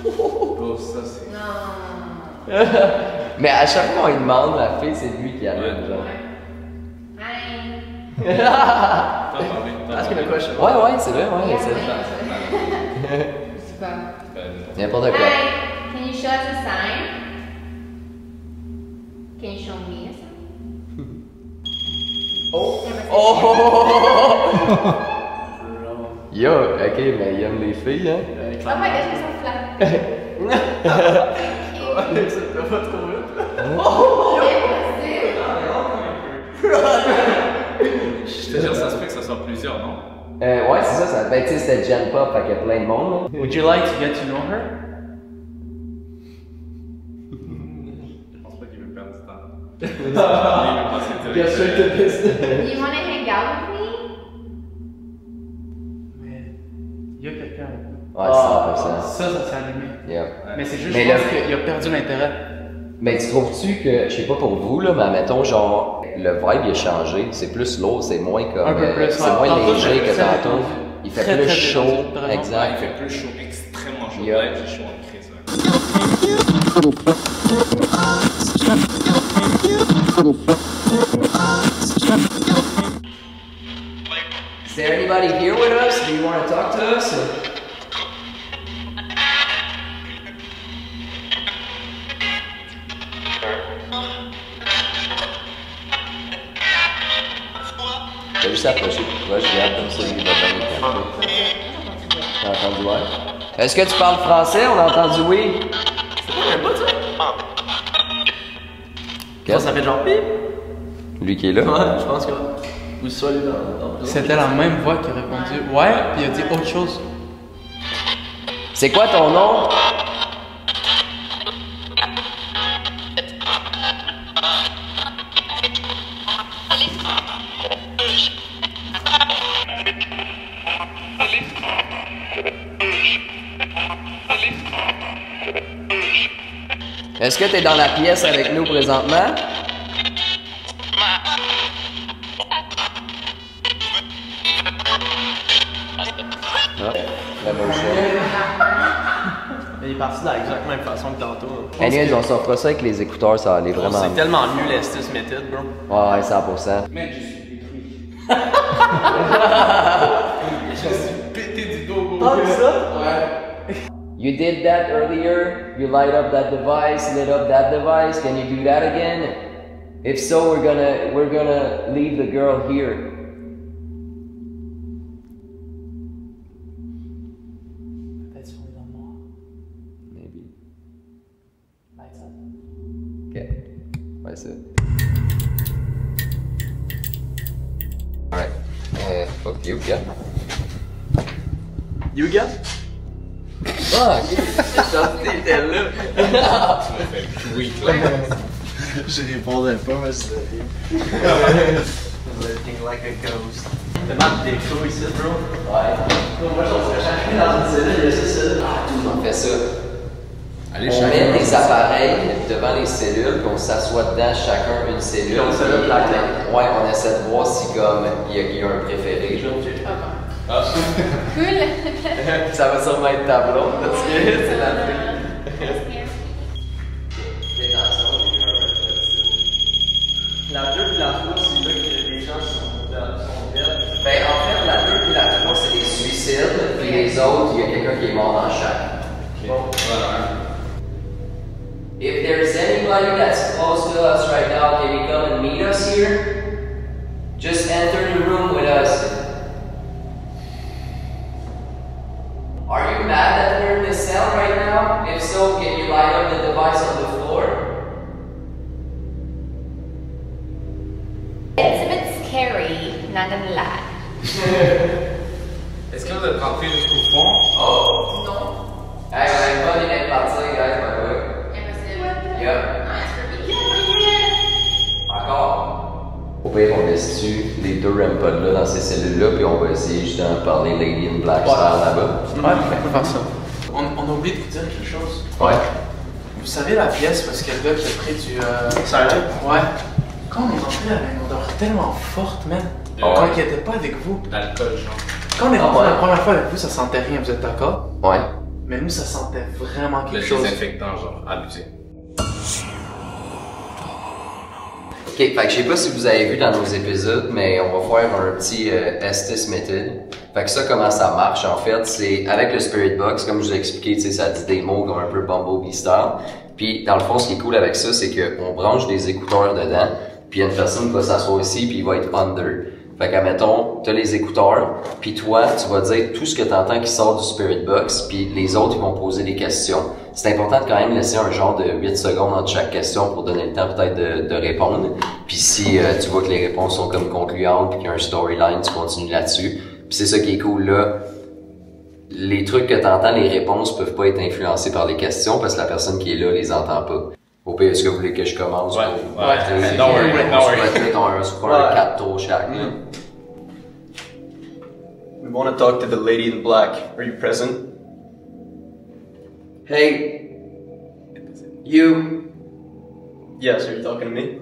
Oh, ça c'est. Non. Mais à chaque fois qu'on lui demande, la fille, c'est lui qui allume, genre. Hi. Ask him a question. Ouais, c'est vrai, ouais, c'est ça. C'est pas. N'importe quoi. Hi. Can you show us a sign? Can you show me a sign? Yo, ok, mais il aime les filles, hein? Oh my gosh, ils sont flat. Ça va trop vite. Je te jure, ça se fait que ce soit plusieurs, non? Ouais, c'est ça, ben tu sais, c'était Gen Pop, fait qu'il y a plein de monde, là. Would you like to get to know her? Je pense pas qu'il veut perdre du temps. Get straight to business. Do you want to hang out with me? Mais il y a quelqu'un avec nous. Ouais, 100%. Ça s'est allumé. Yeah. Mais c'est juste, Mais je pense là- qu'il a perdu l'intérêt. Mais tu trouves-tu que, je sais pas pour vous, là, mais mettons, genre, le vibe il a changé, c'est plus lourd, c'est moins comme, Un peu plus, c'est ouais. moins Tantôt, léger c'était que très tantôt. détendu. Il fait Très, plus très chaud, détendu, t'as raison. Ouais, exact. il fait plus chaud, extrêmement chaud. Yeah. Là, j'ai chaud en crise. Is there anybody here with us? Do you want to talk to us? T'as juste approché plus proche, regarde comme ça, il va bien le capter. T'as entendu, ouais? Est-ce que tu parles français? On a entendu oui. Qu'est-ce Ça fait genre pip. Lui qui est là? Ouais, je pense que. Ou soit lui dans. C'était la même voix qui a répondu ouais, puis il a dit autre chose. C'est quoi ton nom? Est-ce que t'es dans la pièce avec nous présentement? parti de la exacte même façon que tantôt. Anyways, on s'en fera ça avec les écouteurs, ça va aller vraiment. C'est tellement mieux l'Estes Method, bro. Ouais, 100%. Man, je suis détruit. Je suis pété du dos. Ah, ça? Ouais. You did that earlier. You light up that device, lit up that device. Can you do that again? If so, we're gonna leave the girl here. Peut-être sur les dents noires. Maybe. Lights up. Okay. Ouais, c'est. Alright. Fuck you, yeah. You again? Ah, ok. T'étais là. Oui, Je répondais pas, mais c'est sérieux. Looking like a ghost. T'as mal de déco ici, bro? Ouais. Moi, je serais chacun dans une cellule, il y a 6 cellules. Ah, tout le monde fait ça. Allez, on chacun met des appareils devant les cellules, puis on s'assoit dedans, chacun une cellule. Puis on se met la clé. Ouais, on essaie de voir si comme il y a un préféré. Ah. Cool. Ça va sûrement être ta blonde, parce que c'est la fille. La 2 et la 3, c'est là que les gens sont dead. Ben, en fait, la 2 et la 3, c'est des suicides, puis les autres, il y a quelqu'un qui est mort dans chaque. Bon, voilà. If there's anybody that's close to us right now, can you come and meet us here? Just enter the room with us. Are you mad that we're in the cell right now? If so, can you light up the device on the floor? It's a bit scary, not gonna lie. Est-ce que vous êtes rentré jusqu'au fond? Oh, non. Hey, on a une bonne idée de partir, guys, by the way. Impossible. Yep. Encore. Au pire, on laisse-tu les deux REM-pods là dans ces cellules-là, puis on va essayer justement de parler Lady in Black style là-bas. Ouais, on peut faire ça. On a oublié de vous dire quelque chose. Ouais. Vous savez la pièce parce qu'il y a le gars qui a pris du. Silent? Ouais. Quand on est rentré, il y avait une odeur tellement forte, man. Quand il n'était pas avec vous. D'alcool, genre. Quand on est rentré la première fois avec vous, ça sentait rien, vous êtes d'accord? Ouais. Mais nous, ça sentait vraiment Le quelque chose. désinfectant, genre, abusé. Ok, fait que je sais pas si vous avez vu dans nos épisodes, mais on va faire un petit Estes Method. Fait que ça, comment ça marche en fait, c'est avec le Spirit Box, comme je vous ai expliqué, tu sais, ça dit des mots comme un peu Bumblebee style. Puis dans le fond, ce qui est cool avec ça, c'est qu'on branche des écouteurs dedans, puis il y a une personne qui va s'asseoir ici, puis il va être under. Fait qu'admettons, t'as les écouteurs, puis toi, tu vas dire tout ce que t'entends qui sort du Spirit Box, puis les autres, ils vont poser des questions. C'est important de quand même laisser un genre de 8 secondes entre chaque question pour donner le temps peut-être de répondre. Puis si tu vois que les réponses sont comme concluantes, puis qu'il y a un storyline, tu continues là-dessus. Puis c'est ça qui est cool là. Les trucs que t'entends, les réponses peuvent pas être influencées par les questions parce que la personne qui est là les entend pas. Au pire, est-ce que vous voulez que je commence? Ouais, pour, ouais. Don't worry, don't worry. On se fait un 4 tours chaque. We want to talk to the lady in black. Are you present? Hey, you. Yes, are you talking to me?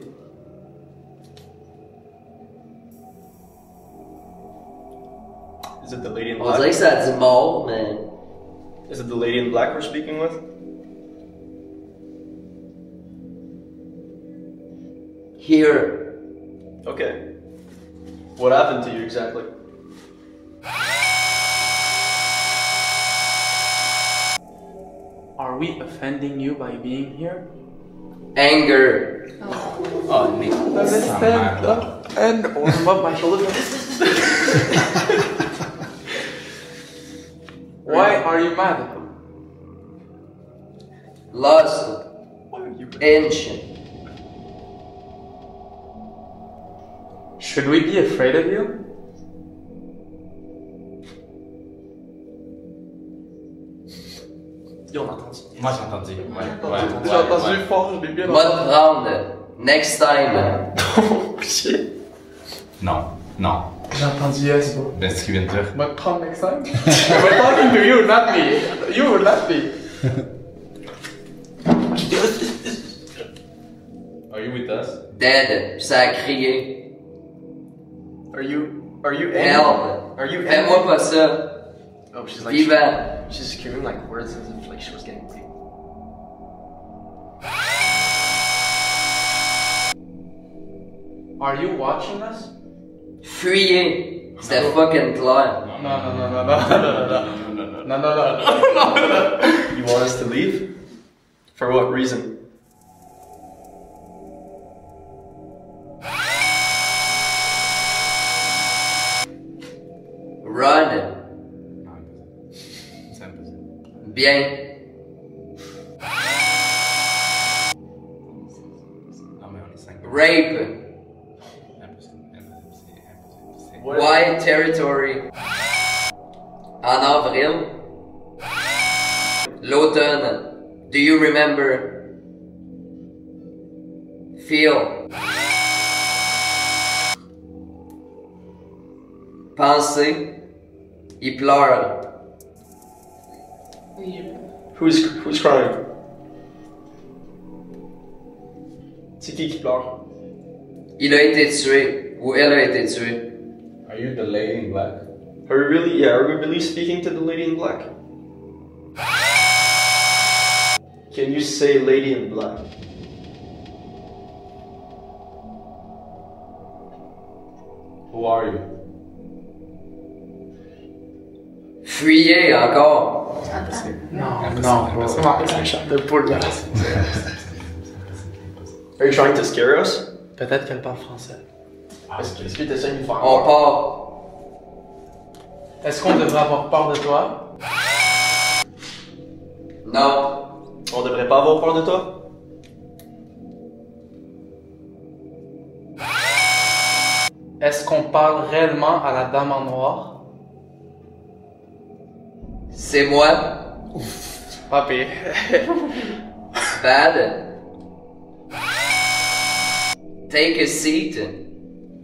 Is it the lady in On black? dirait que ça dit mort, mais. Is it the lady in black we're speaking with? Here. Okay. What happened to you exactly? Are we offending you by being here? Anger. Oh, Nick. Stand up and above my shoulder. Why are you mad? Lust. Ancient. Should we be afraid of you? Yo, on a entendu. Moi j'ai entendu. Ouais. J'ai entendu fort, je l'ai bien Va te prendre. Next time. Oh shit. Non, non. J'ai entendu yes, bro. Ben, c'est ce qu'il vient de dire. Va te prendre next time. We're talking to you, not me. You, not me. Are you with us? Dead. Ça a crié. Are you Help. Are you Fais-moi pas ça. Oh, she's like Vivant. she's screaming like words as if like she was getting raped. Are you watching us? Fuyez! C'était fucking clair. No. You want us to leave? For what reason? Run. Bien. Rape. White territory. En avril. L'automne. Do you remember? Feel. Penser. Il pleure. Who's crying? C'est qui pleure? Il a été tué. Ou elle a été tuée. Are you the lady in black? Are we really speaking to the lady in black? Can you say lady in black? Who are you? Fuyez encore. Non, bro. C'est un chat de poule là. Are you trying to scare us? Peut-être qu'elle parle français. Est-ce que tu essaies de nous faire On part. Est-ce qu'on devrait avoir peur de toi? Non. On devrait pas avoir peur de toi? Est-ce qu'on parle réellement à la dame en noir? C'est moi. Pas pire. Bad. Take a seat.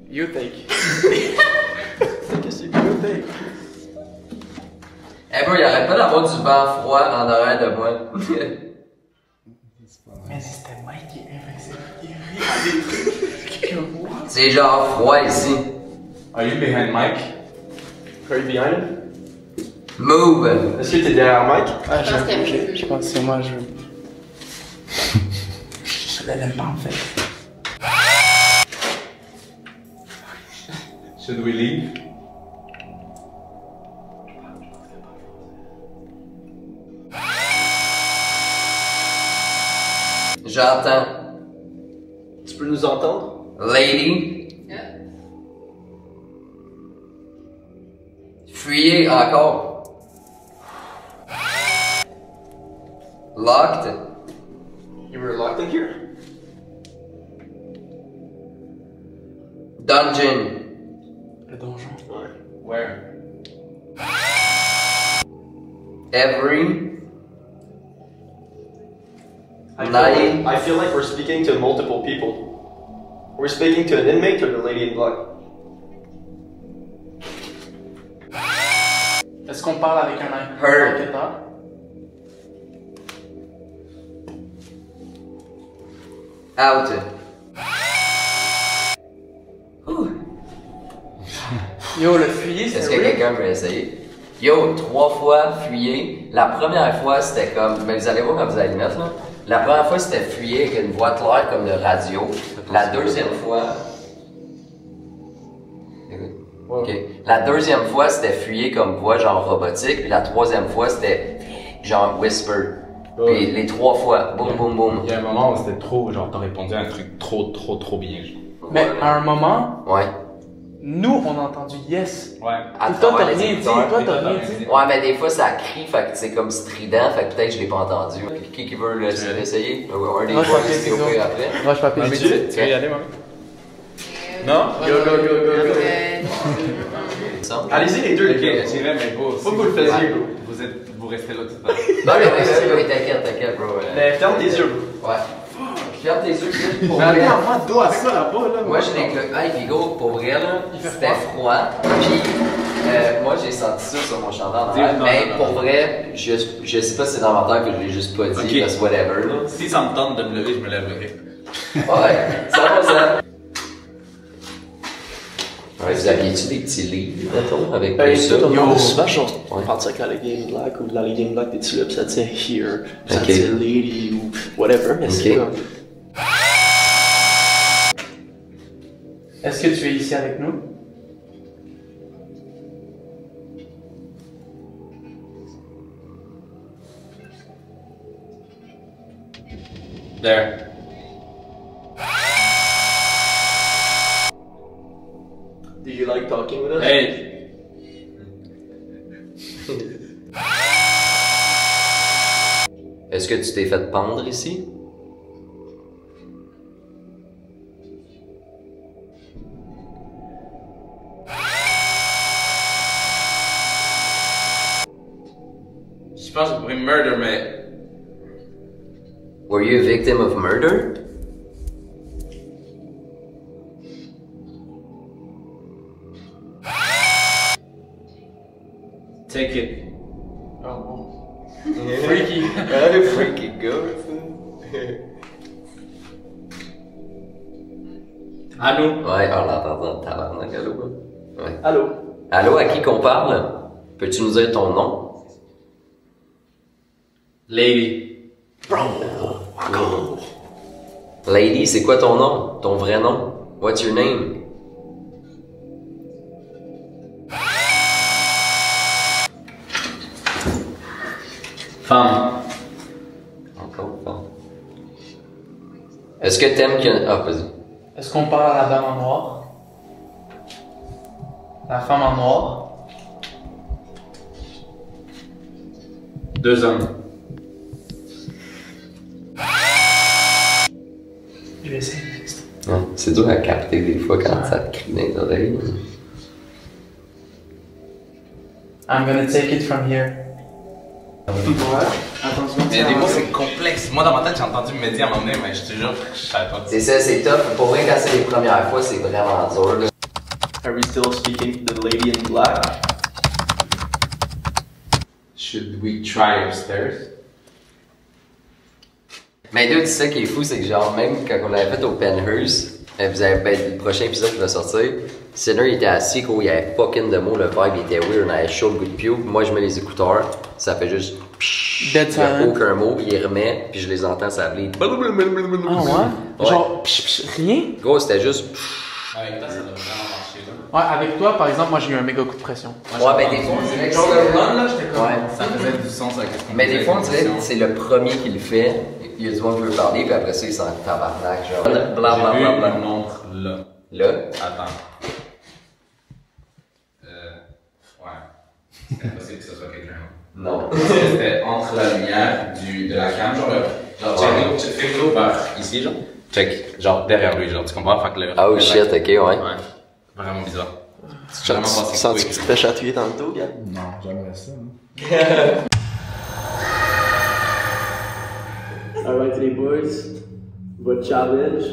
You take. Take a seat, you take. Eh bro, y'arrête pas d'avoir du vent froid en arrière de moi. Mais c'était Mike qui est C'est genre froid ici. Are you behind Mike? Are you behind him? Move. Est-ce que t'es derrière Mike? Ah, je pense que c'est moi, je l'aime pas en fait. Should we leave? J'entends. Tu peux nous entendre? Lady. Fuyez encore. Locked. You were locked in here? Dungeon. Le donjon. Where? Every I feel like we're speaking to multiple people. We're speaking to an inmate or the lady in black? Est-ce qu'on parle avec un Heard. enquêteur? Out. Yo, le fuyez, c'est Est-ce que quelqu'un veut essayer? Yo, 3 fois fuyez. La première fois, c'était comme... Mais vous allez voir quand vous allez le mettre, là. La première fois, c'était fuyez avec une voix claire comme de radio. La deuxième fois... Ok. La deuxième fois, c'était fuyez comme voix genre robotique. Puis la troisième fois, c'était genre whisper. Puis les 3 fois, boum, boum, boum. Il y a un moment où c'était trop, genre t'as répondu à un truc trop bien. Genre. Mais à un moment, ouais. Nous, on a entendu yes. Ouais. Et toi, t'as rien dit. Toi, t'as rien dit. Ouais, mais des fois, ça crie, fait que c'est comme strident, fait que peut-être que je l'ai pas entendu. Qui veut l'essayer? Un des fois, c'est au pire après. Roche, papier, ciseaux. Tu veux y aller, mamie? Non? Go. Allez-y les deux, les gars. Tirez, mais beau. Faut que vous le faisiez, bro. Vous restez là tout le temps. Non, mais t'inquiète, bro. Mais ferme tes yeux, bro. Ouais. Ferme tes yeux, pour Mais vrai. attends, moi, dos à ça là-bas, là. Moi, j'ai des cloques. Hey, Vigo, pour vrai, là, c'était froid. Puis, moi, j'ai senti ça sur mon chandail. Mais pour vrai, je sais pas si c'est dans ma tête que je l'ai juste pas dit, parce que whatever, là. Si ça me tente de me lever, je me lèverai. Ouais, ça va, ça. Ouais, vous aviez-tu des petits livres, mettons, avec tout ça? Yo, souvent, je pense avec la Lady in Black ou la Lady in Black, des là, pis ça disait here, pis ça disait lady ou whatever, mais c'est comme... Est-ce que tu es ici avec nous? There. Do you like talking with us? Hey. Est-ce que tu t'es fait pendre ici? Je pense que j'ai pris murder, mais. Were you a victim of murder? Take it. Oh, Freaky. Freaky go. Allô? Ouais, on l'entend dans le tabarnak, allô? Ouais. Allô? Allô, à qui qu'on parle? Peux-tu nous dire ton nom? Lady. Lady, c'est quoi ton nom? Ton vrai nom? What's your name? Femme. Encore femme. Est-ce que t'aimes que... Ah, vas-y. Est-ce qu'on parle à la dame en noir? La femme en noir? 2 hommes. Je vais essayer. Ouais, c'est dur à capter des fois quand ça te crie dans les oreilles. I'm gonna take it from here. Ouais. Attention. Mais des fois c'est complexe. Moi dans ma tête j'ai entendu me dire à un moment donné, mais je te jure, je savais pas. C'est ça, c'est tough. Pour vrai, quand c'est les premières fois, c'est vraiment dur. Là. Are we still speaking to the lady in black? Should we try upstairs? Mais là, tu sais, ce qui est fou, c'est que genre, même quand on l'avait fait au Penhurst, vous avez, le prochain épisode qui va sortir, Sinner il était assis, il y avait fucking de mots, le vibe il était weird, on avait chaud le goût de piou, moi je mets les écouteurs, ça fait juste pshhh, Dead il y a silent. aucun mot, puis il remet, puis je les entends, ça bleed. Ah ouais? Genre, rien? Gros, c'était juste pshhh. Avec toi ça doit vraiment marcher là. Ouais, avec toi, par exemple, moi j'ai eu un méga coup de pression. Ouais, ben des fois, on dirait que Genre c'est... le run là, j'étais comme. Ouais. Ça faisait du sens avec ce qu'on Mais disait, des fois, on dirait que l'émotion. c'est le premier qui le fait, il y a du monde qui veut parler, puis après ça, il s'en tabarnak, genre J'ai blablabla. vu une montre là. Là? Attends. Ouais. C'est impossible que ce soit quelqu'un. Non. Parce que c'était entre la lumière de la cam, genre check l'eau par ici, genre. Check, genre derrière lui, genre, tu comprends? Fait que le. Oh shit, ok, ouais. Ouais. Vraiment bizarre. J'ai vraiment pensé Sens-tu que tu te fais chatouiller dans le dos, gars? Non, j'aimerais ça. Alright les boys, votre challenge,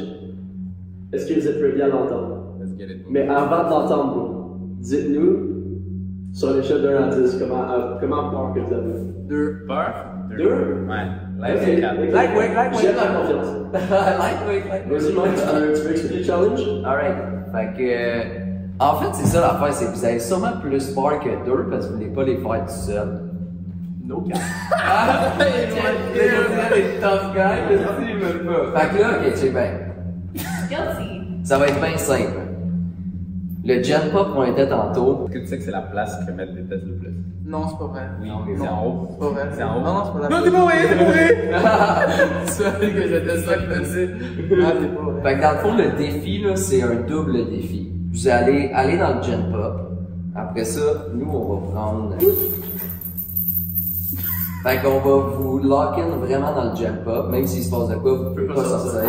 est-ce que vous êtes ready à l'entendre? Let's get it. Mais avant de l'entendre, bro, dites-nous, sur l'échelle de 1 à 10, comment peur que vous avez? 2. Peur? 2? Ouais. Ok. Lightweight. J'aime la confiance. Lightweight. Vas-y Mike, tu veux expliquer le challenge? Alright. Fait que. En fait, c'est ça l'affaire, c'est que vous avez sûrement plus peur que 2 parce que vous voulez pas les faire tout seul. No cap. Les tough guys, ils veulent pas. Fait que là, ok, c'est bien. Guilty. Ça va être bien simple. Le Gen Pop qu'on était tantôt. Est-ce que tu sais que c'est la place que mettent les têtes le plus? Non, c'est pas vrai. Oui, mais c'est en haut. C'est pas vrai. C'est en haut. Non, c'est pas vrai. Non, c'est pas vrai, c'est pas vrai! Tu savais que j'étais ça que tu dis. Ah, c'est pas vrai. Fait que dans le fond, le défi, là, c'est un double défi. Vous allez aller dans le Gen Pop. Après ça, nous, on va prendre... Fait qu'on va vous lock-in vraiment dans le Gen Pop, même s'il se passe de quoi, vous pouvez pas sortir.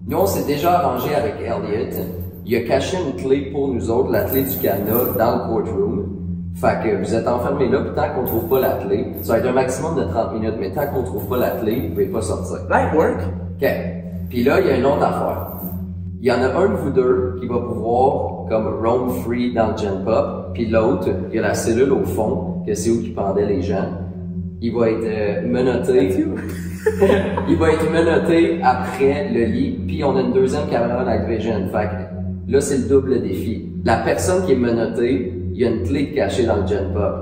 Nous, on s'est déjà arrangé avec Elliot. Il a caché une clé pour nous autres, la clé du cadenas, dans le courtroom. Fait que vous êtes enfermés là, puis tant qu'on trouve pas la clé, ça va être un maximum de 30 minutes, mais tant qu'on trouve pas la clé, vous pouvez pas sortir. Light work? OK. Puis là, il y a une autre affaire. Il y en a un de vous deux qui va pouvoir, comme, roam free dans le Gen Pop, puis l'autre, il y a la cellule au fond, que c'est où qui pendait les gens. Il va être menotté. Il va être menotté après le lit, puis on a une deuxième caméra Night Vision. Fait que là, c'est le double défi. La personne qui est menottée, il y a une clé cachée dans le Gen Pop.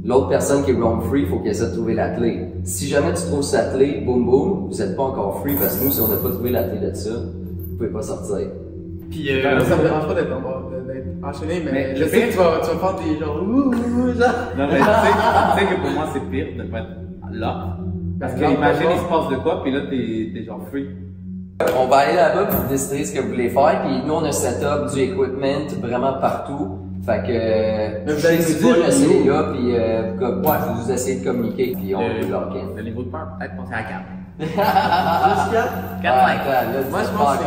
L'autre personne qui est roam free, il faut qu'elle essaie de trouver la clé. Si jamais tu trouves sa clé, boum boum, vous n'êtes pas encore free parce que nous, si on n'a pas trouvé la clé de ça, vous pouvez pas sortir. Puis ça me dérange pas d'être enchaîné, mais je sais que tu vas faire des genre genre. Non, mais tu sais que pour moi c'est pire de pas être là. Parce que imagine il se passe de quoi, puis là t'es genre free. On va aller là-bas pour décider ce que vous voulez faire, puis nous on a set-up du equipment vraiment partout. Fait que vous allez si nous vous dire, restez là, puis vous essayez de communiquer, puis on vous lock-in. Le niveau de peur, peut-être passer à 4. Juste 4? Moi je pense que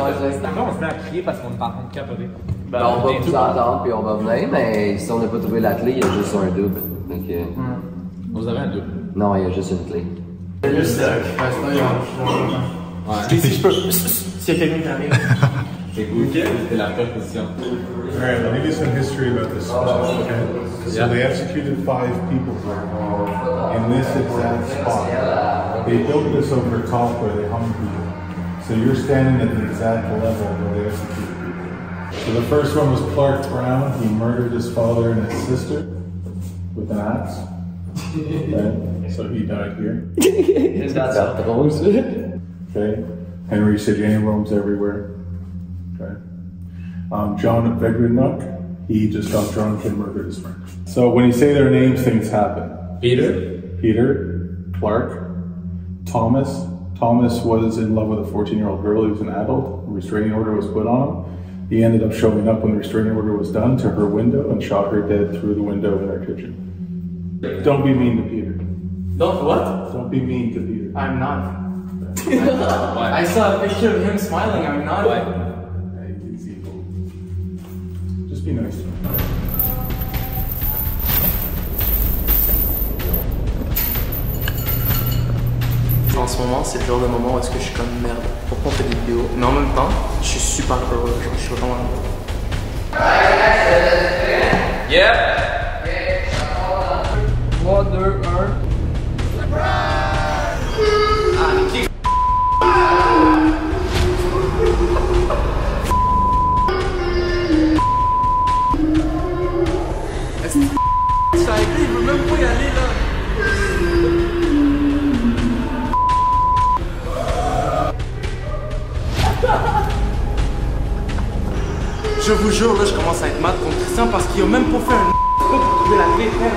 on se met à crier parce qu'on est en train de capoter. On va vous entendre, puis on va venir, mais si on n'a pas trouvé la clé, il y a juste un double. Donc, vous avez un double? Non, il y a juste une clé. Juste Si je peux. S'il y a quelqu'un qui arrive. C'est cool, c'était la pire position. Alright, let me give you some history about this spot, okay? So they executed 5 people here in this exact spot. They built this over top where they hung people. So you're standing at the exact level where they executed people. So the first one was Clark Brown. He murdered his father and his sister with an axe. Okay? So he died here. Okay. Henry Sejan roams everywhere. Okay. John Vegrenuk, he just got drunk and murdered his friend. So when you say their names, things happen. Peter, Clark, Thomas. Thomas was in love with a 14-year-old girl. He was an adult. A restraining order was put on him. He ended up showing up when the restraining order was done to her window and shot her dead through the window in her kitchen. Don't be mean to Peter. Don't what? Don't be mean to Peter. I'm not. I saw a picture of him smiling. I'm not. He's evil. Just be nice to him. En ce moment, c'est le genre de moment où est-ce que je suis comme merde. Pourquoi on fait des vidéos? Mais en même temps, je suis super heureux. Je suis vraiment heureux. Yep. 3, 2, 1. Ça a été, il veut même pas y aller là. Je vous jure, là, je commence à être mad contre Christian parce qu'il a même pas fait un pour trouver la clé, frère.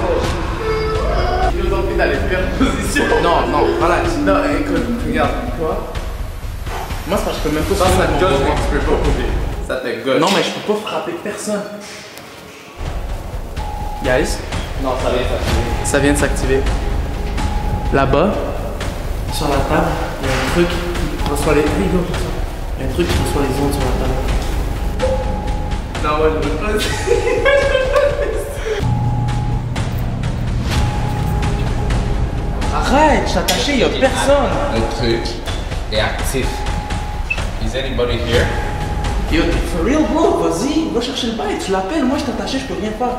Il nous a fait dans les pires positions. Non, voilà. Non, écoute, regarde. Quoi? Moi, c'est parce que je peux même pas frapper. Ça te gosse, mais tu peux pas couper. Ça te gosse. Non, mais je peux pas frapper personne. Guys? Non, ça vient de s'activer. Ça vient de s'activer. Là-bas, sur la table, il y a un truc qui reçoit les... Il y a un truc qui reçoit les ondes sur la table. Non, ouais, je veux pas. Arrête, je suis attaché, il y a personne. Le truc est actif. Is anybody here? Yo, for real, bro, vas-y, va chercher le bail, tu l'appelles, moi je suis attaché, je peux rien faire.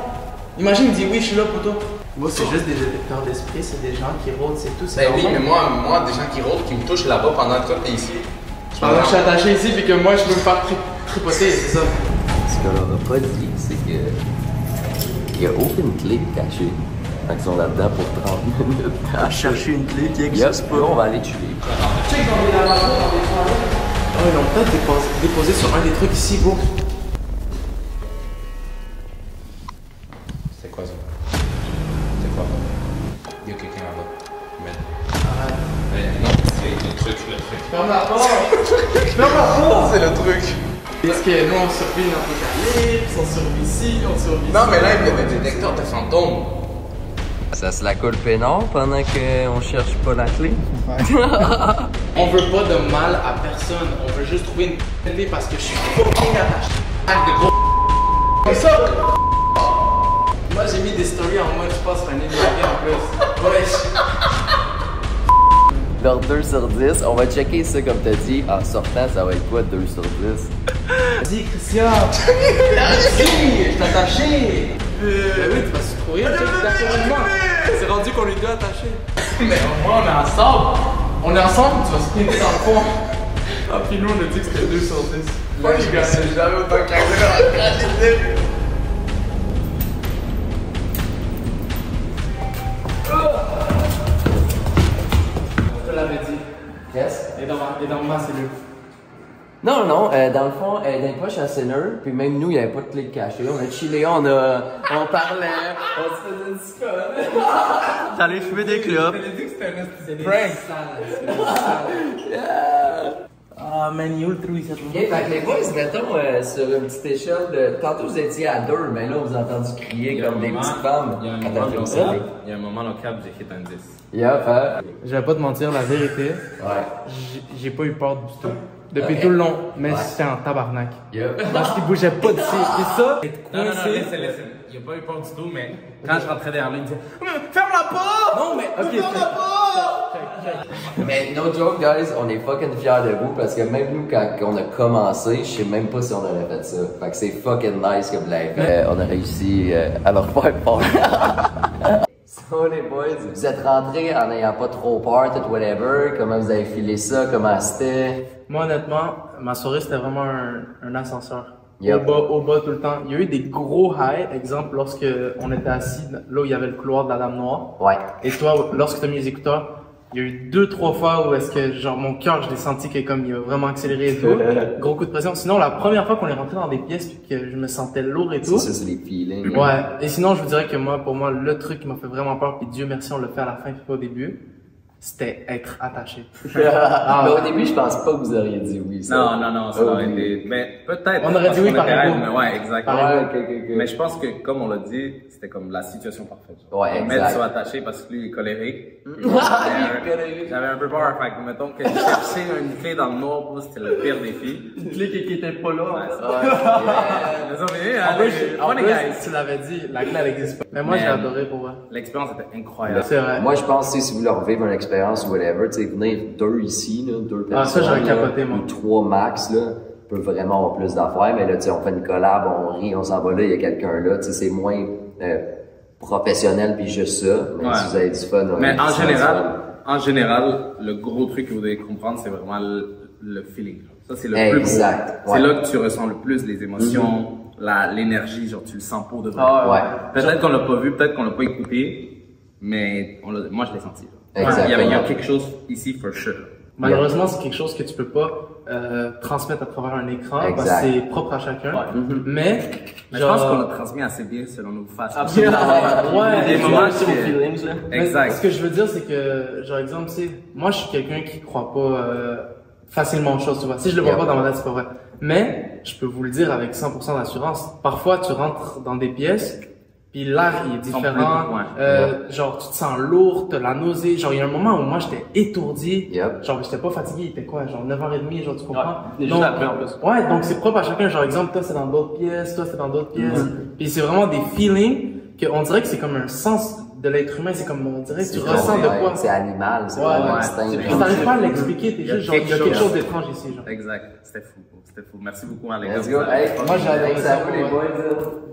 Imagine, il me dit oui, je suis là, poto. Moi, c'est juste des détecteurs d'esprit, c'est des gens qui rôdent, c'est tout. Ben oui, mais moi, des gens qui rôdent, qui me touchent là-bas pendant que toi t'es ici. Pendant que je suis attaché ici, puis que moi je peux me faire tripoter, c'est ça. Ce qu'on leur a pas dit, c'est que il n'y a aucune clé cachée. Fait qu'ils sont là-dedans pour 30 minutes. À chercher une clé qui existe pas. On va aller tuer. Check dans des lavabos, dans des toilettes. Oh, ils l'ont peut-être déposé sur un des trucs ici, bro. C'est quoi ça? C'est quoi? Il y a quelqu'un là-bas. Non, c'est le truc. Ferme la porte! Ferme la porte! C'est le truc. Est-ce que nous on survit dans l'apocalypse, on survit ici, on survit ici? Non, mais là, il y a des détecteurs de fantômes. Ça se la coule peinard pendant qu'on cherche pas la clé? On veut pas de mal à personne, on veut juste trouver une clé parce que je suis fucking attaché. De gros comme ça! Moi j'ai mis des stories en mode je passe un énergie en plus. Ouais. Leur 2 sur 10, on va checker ça comme t'as dit. En sortant, ça va être quoi 2 sur 10? Vas-y Christian! Vas-y! Je t'ai attaché! Ben oui, tu vas se trouver, c'est rendu qu'on est deux attachés. Mais au moins on est ensemble! On est ensemble, tu vas se printer dans le fond. Ah, puis nous on a dit que c'était 2 sur 10. Moi, je gagne jamais autant qu'un gars. Je te l'avais dit. Qu'est-ce? Et dans ma cellule. Non, dans le fond, dans les poches à Sinner, puis même nous, il n'y avait pas de clé de cachet. On a chillé, on parlait, on se faisait du fun. T'allais fumer des clopes. C'est prank. Ah, man, il est ultra, ça. Ok, fait que les boys, mettons, sur une petite échelle de... Tantôt, vous étiez à 2, mais là, on vous a entendu crier comme des petites femmes. Il y a un moment local, j'ai hit un 10. Je vais pas te mentir, la vérité. Ouais. J'ai pas eu peur du tout. Depuis tout le long, mais c'était en tabarnak. Parce qu'il bougeait pas de ses. Et ça, être Non, coincé. laissez. Il a pas eu peur du tout, mais quand je rentrais derrière lui, il me disait ferme la porte! Non, mais ok. Ferme la porte! Mais no joke, guys, on est fucking fiers de vous parce que même nous, quand on a commencé, je sais même pas si on aurait fait ça. Fait que c'est fucking nice que vous l'avez fait. On a réussi à leur faire peur. So, les boys, vous êtes rentrés en n'ayant pas trop peur, tout whatever. Comment vous avez filé ça? Comment c'était? Moi, honnêtement, ma soirée, c'était vraiment un ascenseur. Yep. Au bas tout le temps. Il y a eu des gros highs, exemple, lorsque on était assis, là où il y avait le couloir de la Dame Noire. Ouais. Et toi, lorsque tu as mis les écouteurs, il y a eu 2-3 fois où est-ce que, genre, mon cœur, je l'ai senti que comme il a vraiment accéléré et tout. Gros coup de pression. Sinon, la première fois qu'on est rentré dans des pièces puis que je me sentais lourd et tout. Ça, c'est les feelings. Ouais. Et sinon, je vous dirais que pour moi, le truc qui m'a fait vraiment peur, puis Dieu merci, on l'a fait à la fin puis pas au début, c'était être attaché. Mais au début, je pense pas que vous auriez dit oui. Ça. Non, ça aurait été. Mais peut-être. On aurait dit oui par exemple. Mais ouais, exactement. Okay. Mais je pense que, comme on l'a dit, c'était comme la situation parfaite. Ouais, exact. Mettre soit attaché parce que lui, il est colérique. J'avais un peu peur. Fait que, mettons que chercher une clé dans le noir, c'était le pire défi. Une clé qui était pas là. En plus, tu l'avais dit, la clé, elle existe pas. Mais moi, j'ai adoré pour vrai. L'expérience était incroyable. C'est vrai. Moi, je pense que si vous leur vivez une expérience ou whatever, tu sais, venir 2 ici, là, 2 personnes. Ah, ça, j'aurais capoté, moi. Ou 3 max, là, peut vraiment avoir plus d'affaires. Mais là, tu sais, on fait une collab, on rit, on s'en va là, il y a quelqu'un là, tu sais, c'est moins professionnel puis juste ça. Mais si vous avez du fun, mais en général, le gros truc que vous devez comprendre, c'est vraiment le feeling. Ça, c'est le plus gros. C'est là que tu ressens le plus les émotions, l'énergie, genre tu le sens pour de vrai. Peut-être qu'on l'a pas vu, peut-être qu'on l'a pas écouté, mais moi je l'ai senti. Il y a quelque chose ici for sure. Malheureusement, c'est quelque chose que tu peux pas transmettre à travers un écran parce que c'est propre à chacun. Mais je pense qu'on l'a transmis assez bien selon nos faces. Absolument. Des moments sur les feelings là. Exact. Ce que je veux dire, c'est que, genre exemple, tu sais, moi je suis quelqu'un qui croit pas facilement aux choses, tu vois. Si je le vois pas dans ma tête, c'est pas vrai. Mais je peux vous le dire avec 100% d'assurance. Parfois, tu rentres dans des pièces. Puis l'air, il est différent. Genre, tu te sens lourd, t'as la nausée. Genre, il y a un moment où moi, j'étais étourdi. Genre, j'étais pas fatigué. Il était quoi? Genre, 9h30, genre, tu comprends? Donc, après, en plus. Ouais, donc c'est propre à chacun. Genre, exemple, toi, c'est dans d'autres pièces, toi, c'est dans d'autres pièces. Puis c'est vraiment des feelings qu'on dirait que c'est comme un sens de l'être humain. C'est comme, on dirait que tu ressens de quoi. C'est animal, c'est vraiment instinct. T'arrives pas à l'expliquer, t'es juste genre, il y a quelque chose d'étrange ici, genre. Exact. C'était fou. Merci beaucoup, Alex. Let's go. Hey, moi, j'adore ça, les boys.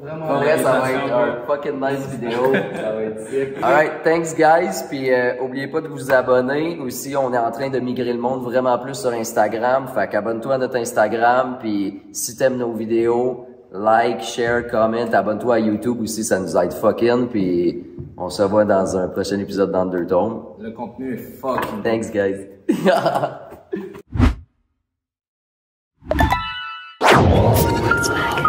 Vraiment. En vrai, ça va être un fucking nice vidéo. Ça va être sick. Alright, thanks guys. Puis, oubliez pas de vous abonner. Aussi, on est en train de migrer le monde vraiment plus sur Instagram. Fait qu'abonne-toi à notre Instagram. Puis, si t'aimes nos vidéos, like, share, comment, abonne-toi à YouTube aussi, ça nous aide fucking. Puis, on se voit dans un prochain épisode d'Undertone. Le contenu est fucking. Thanks guys. Swag.